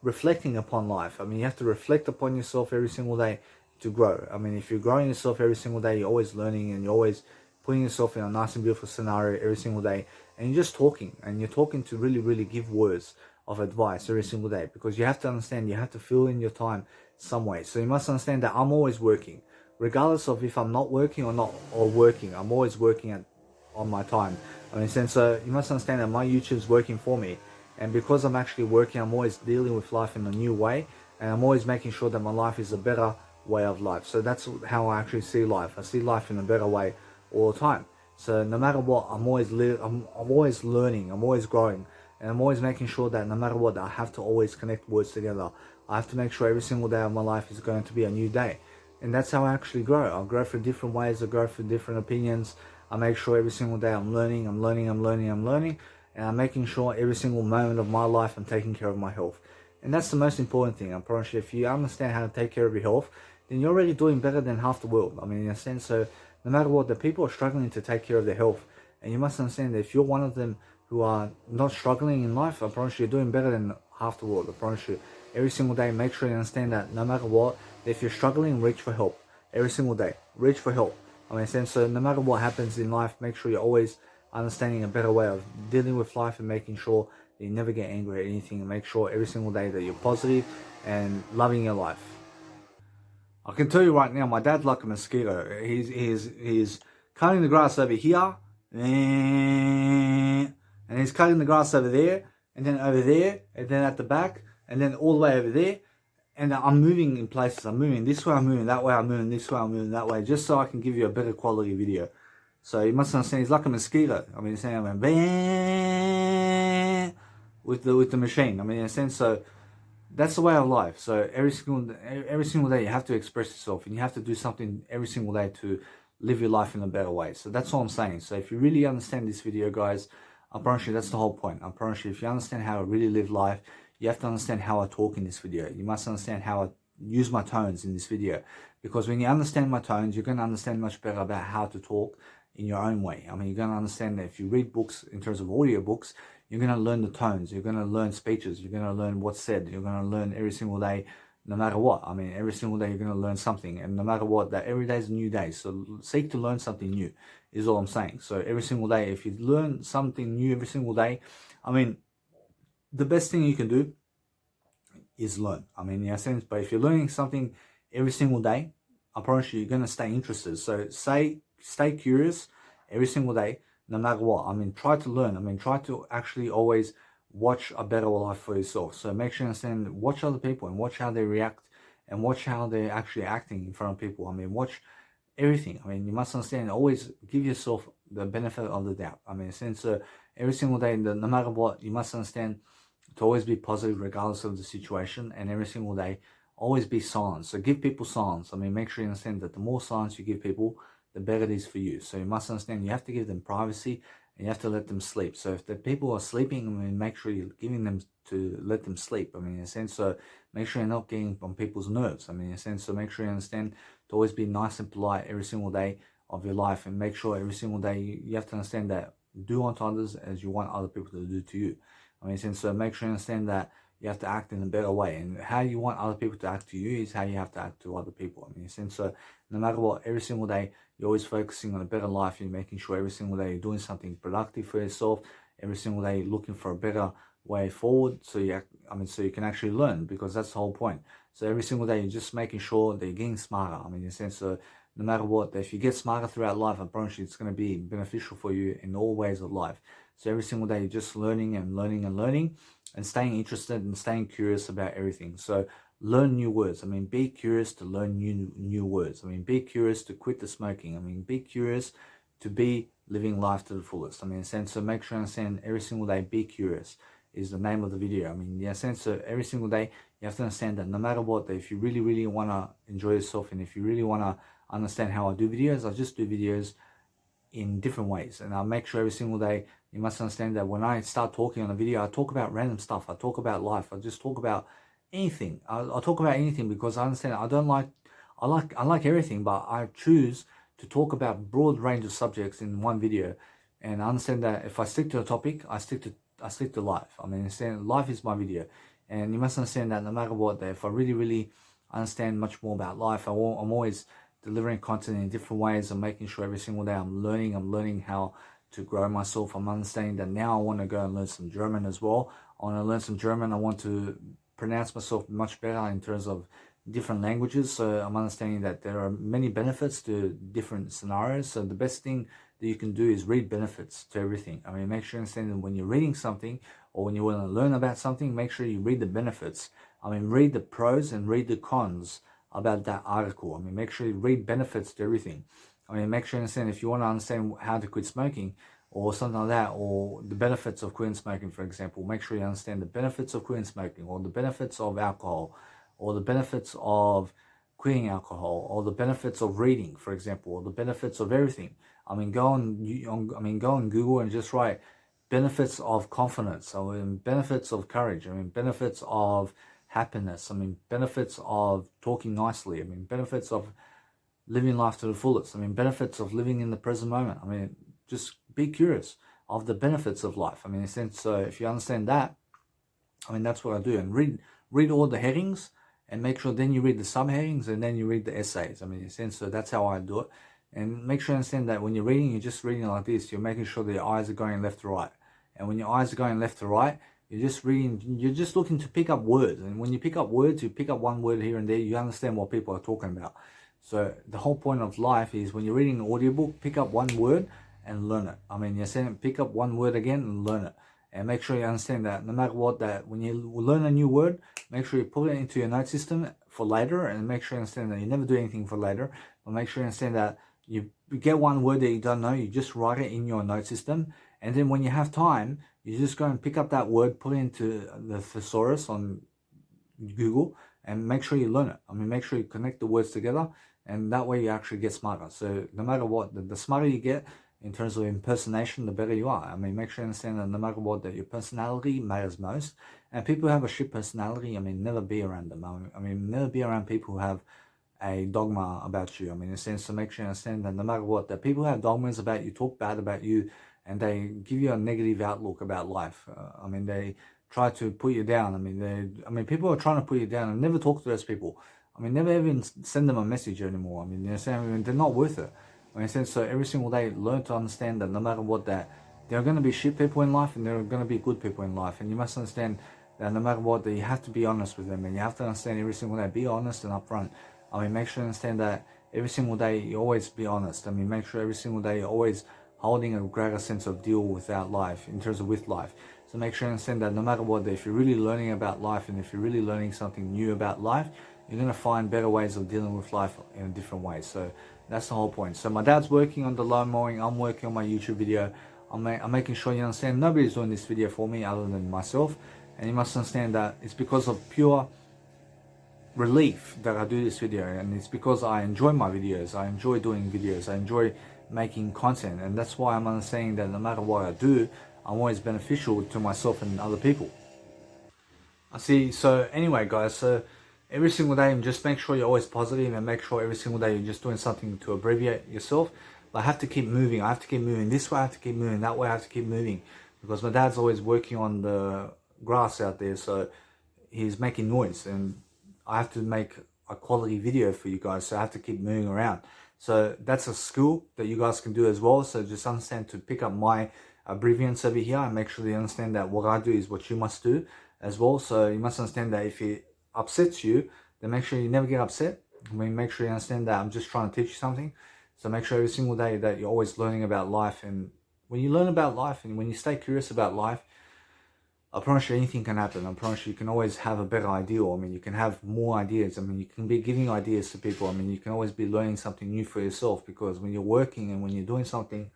reflecting upon life. I mean, you have to reflect upon yourself every single day to grow. I mean, if you're growing yourself every single day, you're always learning and you're always putting yourself in a nice and beautiful scenario every single day, and you're just talking, and you're talking to really give words of advice every single day, because you have to understand, you have to fill in your time some way. So you must understand that I'm always working, regardless of if I'm not working or working. I'm always working on my time. I mean, so you must understand that my YouTube's working for me, and because I'm actually working, I'm always dealing with life in a new way, and I'm always making sure that my life is a better way of life. So that's how I actually see life. I see life in a better way all the time. So no matter what, I'm always learning, I'm always growing, and I'm always making sure that no matter what, I have to always connect words together. I have to make sure every single day of my life is going to be a new day. And that's how I actually grow. I grow through different ways, I grow through different opinions. I make sure every single day I'm learning, and I'm making sure every single moment of my life I'm taking care of my health. And that's the most important thing. I promise you, if you understand how to take care of your health, then you're already doing better than half the world. I mean, in a sense, so no matter what, the people are struggling to take care of their health. And you must understand that if you're one of them who are not struggling in life, I promise you, you're doing better than half the world. I promise you, every single day, make sure you understand that no matter what, if you're struggling, reach for help. Every single day, reach for help. I mean, so no matter what happens in life, make sure you're always understanding a better way of dealing with life and making sure that you never get angry at anything, and make sure every single day that you're positive and loving your life. I can tell you right now, my dad's like a mosquito. He's cutting the grass over here, and he's cutting the grass over there, and then over there, and then at the back, and then all the way over there. And I'm moving in places. I'm moving this way, I'm moving that way, I'm moving this way, I'm moving that way, just so I can give you a better quality video. So you must understand, he's like a mosquito. I mean, saying I'm with the machine. I mean, in a sense, so that's the way of life. So every single day you have to express yourself, and you have to do something every single day to live your life in a better way. So that's all I'm saying. So if you really understand this video, guys, I promise you that's the whole point. I promise you, if you understand how to really live life, you have to understand how I talk in this video. You must understand how I use my tones in this video, because when you understand my tones, you're going to understand much better about how to talk in your own way. I mean, you're going to understand that if you read books in terms of audio books, you're going to learn the tones, you're going to learn speeches, you're going to learn what's said, you're going to learn every single day, no matter what. I mean, every single day you're going to learn something, and no matter what, that every day is a new day. So seek to learn something new is all I'm saying. So every single day, if you learn something new every single day, I mean, the best thing you can do is learn. I mean, in a sense, but if you're learning something every single day, I promise you, you're going to stay interested. So stay curious every single day, no matter what. I mean, try to learn. I mean, try to actually always watch a better life for yourself. So make sure you understand, watch other people and watch how they react, and watch how they're actually acting in front of people. I mean, watch everything. I mean, you must understand, always give yourself the benefit of the doubt. I mean, since every single day, no matter what, you must understand to always be positive regardless of the situation, and every single day, always be silent. So give people silence. I mean, make sure you understand that the more silence you give people, the better it is for you. So you must understand, you have to give them privacy, and you have to let them sleep. So if the people are sleeping, I mean, make sure you're giving them to let them sleep. I mean, in a sense, so make sure you're not getting on people's nerves. I mean, in a sense, so make sure you understand to always be nice and polite every single day of your life, and make sure every single day you have to understand that do unto others as you want other people to do to you. I mean, so make sure you understand that you have to act in a better way, and how you want other people to act to you is how you have to act to other people. I mean, so no matter what, every single day you're always focusing on a better life. You're making sure every single day you're doing something productive for yourself. Every single day you're looking for a better way forward, so so you can actually learn, because that's the whole point. So every single day you're just making sure that you're getting smarter. I mean, in a sense, so no matter what, if you get smarter throughout life, I promise you it's going to be beneficial for you in all ways of life. So every single day you're just learning and learning and learning, and staying interested and staying curious about everything. So learn new words. I mean, be curious to learn new words. I mean, be curious to quit the smoking. I mean, be curious to be living life to the fullest. I mean, in a sense, so make sure you understand every single day, be curious is the name of the video. I mean, in a sense, so every single day, you have to understand that no matter what, that if you really want to enjoy yourself and if you really want to understand how I do videos, I just do videos in different ways, and I'll make sure every single day you must understand that when I start talking on a video, I talk about random stuff, I talk about life, I just talk about anything. I'll talk about anything because I understand I don't like I like everything, but I choose to talk about broad range of subjects in one video. And I understand that if I stick to a topic, I stick to life. I mean, understand life is my video, and you must understand that no matter what, that if I really understand much more about life, I'm always delivering content in different ways. I'm making sure every single day I'm learning how to grow myself. I'm understanding that now I want to go and learn some German as well. I want to learn some German. I want to pronounce myself much better in terms of different languages. So I'm understanding that there are many benefits to different scenarios. So the best thing that you can do is read benefits to everything. I mean, make sure you understand that when you're reading something or when you want to learn about something, make sure you read the benefits. I mean, read the pros and read the cons about that article. I mean, make sure you read benefits to everything. I mean, make sure you understand if you want to understand how to quit smoking or something like that, or the benefits of quitting smoking, for example, make sure you understand the benefits of quitting smoking, or the benefits of alcohol, or the benefits of quitting alcohol, or the benefits of reading, for example, or the benefits of everything. I mean, go on Google and just write benefits of confidence. I mean, benefits of courage. I mean, benefits of happiness. I mean, benefits of talking nicely. I mean, benefits of living life to the fullest. I mean, benefits of living in the present moment. I mean, just be curious of the benefits of life. I mean, in a sense, so if you understand that, I mean, that's what I do. And read all the headings and make sure then you read the subheadings and then you read the essays. I mean, in a sense, so that's how I do it. And make sure you understand that when you're reading, you're just reading like this. You're making sure that your eyes are going left to right. And when your eyes are going left to right, you're just reading, you're just looking to pick up words. And when you pick up words, you pick up one word here and there, you understand what people are talking about. So the whole point of life is when you're reading an audiobook, pick up one word and learn it. I mean, you're saying pick up one word again and learn it. And make sure you understand that no matter what, that when you learn a new word, make sure you put it into your note system for later, and make sure you understand that you never do anything for later, but make sure you understand that you get one word that you don't know, you just write it in your note system, and then when you have time, you just go and pick up that word, put it into the thesaurus on Google, and make sure you learn it. I mean, make sure you connect the words together, and that way you actually get smarter. So no matter what, the smarter you get in terms of impersonation, the better you are. I mean, make sure you understand that no matter what, that your personality matters most. And people who have a shit personality, I mean, never be around them. I mean, never be around people who have a dogma about you. I mean, in a sense, to make sure you understand that no matter what, that people who have dogmas about you, talk bad about you, and they give you a negative outlook about life. I mean, they try to put you down. I mean, people are trying to put you down, and never talk to those people. I mean, never even send them a message anymore. I mean, they're saying, I mean, they're not worth it. I mean, so every single day, learn to understand that no matter what, that there are going to be shit people in life and there are going to be good people in life, and you must understand that no matter what, that you have to be honest with them, and you have to understand every single day, be honest and upfront. I mean, make sure you understand that every single day you always be honest. I mean, make sure every single day you're always holding a greater sense of deal without life, in terms of with life. So make sure you understand that no matter what, that if you're really learning about life and if you're really learning something new about life, you're going to find better ways of dealing with life in a different way. So that's the whole point. So my dad's working on the lawn mowing. I'm working on my YouTube video. I'm making sure you understand nobody's doing this video for me other than myself. And you must understand that it's because of pure relief that I do this video, and it's because I enjoy my videos. I enjoy doing videos. I enjoy making content, and that's why I'm understanding that no matter what I do, I'm always beneficial to myself and other people. I see. So anyway, guys, so every single day, just make sure you're always positive, and make sure every single day you're just doing something to abbreviate yourself. But I have to keep moving. I have to keep moving this way. I have to keep moving that way. I have to keep moving because my dad's always working on the grass out there, so he's making noise, and I have to make a quality video for you guys, so I have to keep moving around. So that's a skill that you guys can do as well. So just understand to pick up my abbreviations over here and make sure you understand that what I do is what you must do as well. So you must understand that if it upsets you, then make sure you never get upset. I mean, make sure you understand that I'm just trying to teach you something. So make sure every single day that you're always learning about life. And when you learn about life and when you stay curious about life, I promise you anything can happen. I promise you can always have a better idea. I mean, you can have more ideas. I mean, you can be giving ideas to people. I mean, you can always be learning something new for yourself, because when you're working and when you're doing something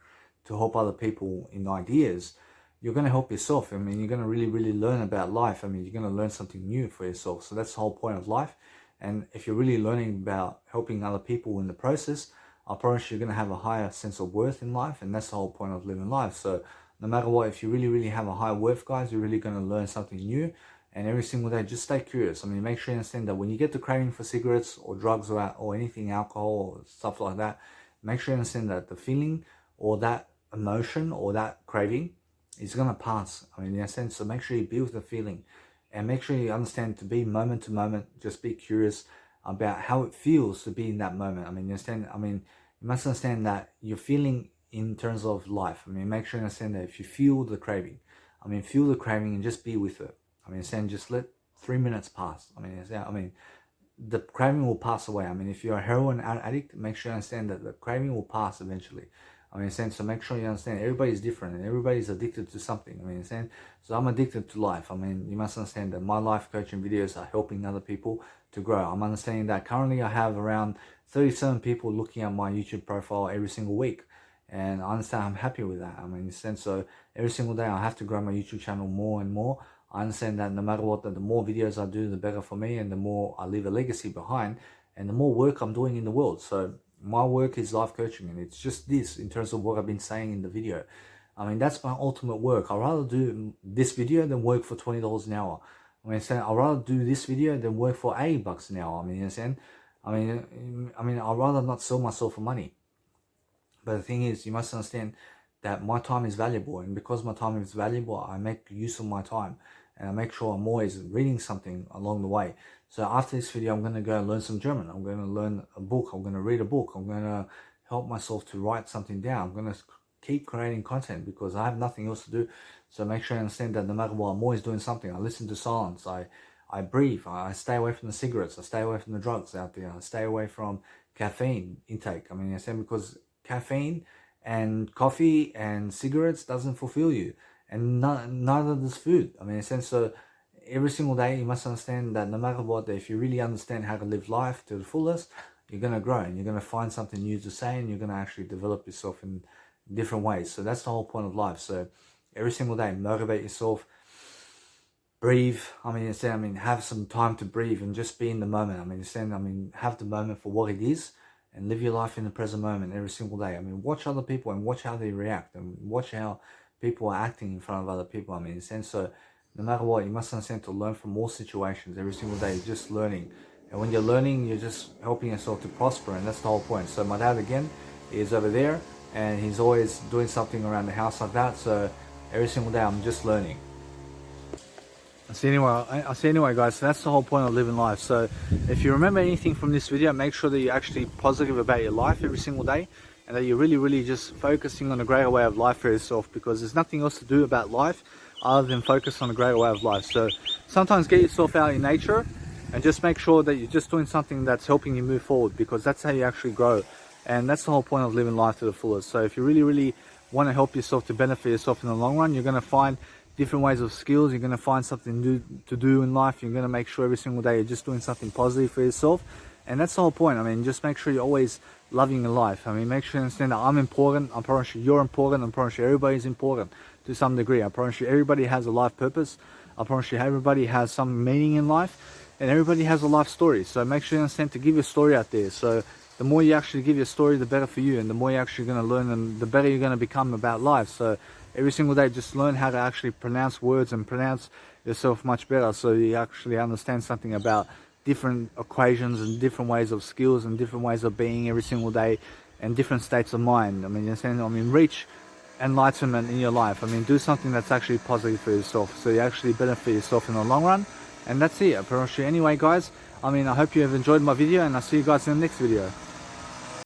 to help other people in ideas, you're going to help yourself. I mean, you're going to really learn about life. I mean, you're going to learn something new for yourself. So that's the whole point of life. And if you're really learning about helping other people in the process, I promise you're going to have a higher sense of worth in life. And that's the whole point of living life. So no matter what, if you really have a high worth, guys, you're really going to learn something new. And every single day, just stay curious. I mean, make sure you understand that when you get the craving for cigarettes or drugs or anything, alcohol or stuff like that, make sure you understand that the feeling or that emotion or that craving is going to pass. I mean, in a sense, so make sure you be with the feeling and make sure you understand to be moment to moment. Just be curious about how it feels to be in that moment. I mean, you understand? I mean, you must understand that you're feeling in terms of life. I mean, make sure you understand that if you feel the craving, I mean, feel the craving and just be with it. I mean, saying just let 3 minutes pass. I mean, the craving will pass away. I mean, if you're a heroin addict, make sure you understand that the craving will pass eventually. I mean, so make sure you understand everybody's different and everybody's addicted to something. I mean, so I'm addicted to life. I mean, you must understand that my life coaching videos are helping other people to grow. I'm understanding that currently I have around 37 people looking at my YouTube profile every single week. And I understand I'm happy with that. I mean, so every single day I have to grow my YouTube channel more and more. I understand that no matter what, the more videos I do, the better for me, and the more I leave a legacy behind, and the more work I'm doing in the world. So my work is life coaching, and it's just this in terms of what I've been saying in the video. I mean, that's my ultimate work. I'd rather do this video than work for $20 an hour. I mean, I'd rather do this video than work for $80 an hour. I mean, you understand? I mean, I'd rather not sell myself for money. But the thing is, you must understand that my time is valuable, and because my time is valuable, I make use of my time, and I make sure I'm always reading something along the way. So after this video, I'm going to go learn some German. I'm going to learn a book. I'm going to read a book. I'm going to help myself to write something down. I'm going to keep creating content because I have nothing else to do. So make sure you understand that no matter what, I'm always doing something. I listen to silence. I breathe. I stay away from the cigarettes. I stay away from the drugs out there. I stay away from caffeine intake. I mean, because caffeine and coffee and cigarettes doesn't fulfill you, and neither does food. I mean, so every single day you must understand that no matter what, if you really understand how to live life to the fullest, you're going to grow and you're going to find something new to say, and you're going to actually develop yourself in different ways. So that's the whole point of life. So every single day, motivate yourself, breathe. I mean, have some time to breathe and just be in the moment. I mean, have the moment for what it is, and live your life in the present moment every single day. I mean, watch other people and watch how they react, and watch how people are acting in front of other people. I mean, so no matter what, you must understand to learn from all situations every single day. You're just learning. And when you're learning, you're just helping yourself to prosper, and that's the whole point. So my dad, again, is over there, and he's always doing something around the house like that. So every single day, I'm just learning. I see anyway, guys, so that's the whole point of living life. So if you remember anything from this video, make sure that you're actually positive about your life every single day, and that you're really just focusing on a greater way of life for yourself, because there's nothing else to do about life other than focus on a greater way of life. So sometimes get yourself out in nature and just make sure that you're just doing something that's helping you move forward, because that's how you actually grow. And that's the whole point of living life to the fullest. So if you really want to help yourself to benefit yourself in the long run, you're going to find different ways of skills. You're going to find something new to do in life. You're going to make sure every single day you're just doing something positive for yourself. And that's the whole point. I mean, just make sure you're always loving your life. I mean, make sure you understand that I'm important. I promise you you're important. I promise you everybody's important to some degree. I promise you everybody has a life purpose. I promise you everybody has some meaning in life, and everybody has a life story. So make sure you understand to give your story out there. So the more you actually give your story, the better for you, and the more you're actually going to learn, and the better you're going to become about life. So every single day, just learn how to actually pronounce words and pronounce yourself much better, so you actually understand something about different equations and different ways of skills and different ways of being every single day, and different states of mind. I mean, reach enlightenment in your life. I mean, do something that's actually positive for yourself, so you actually benefit yourself in the long run. And that's it. I promise you. Anyway, guys, I mean, I hope you have enjoyed my video, and I'll see you guys in the next video.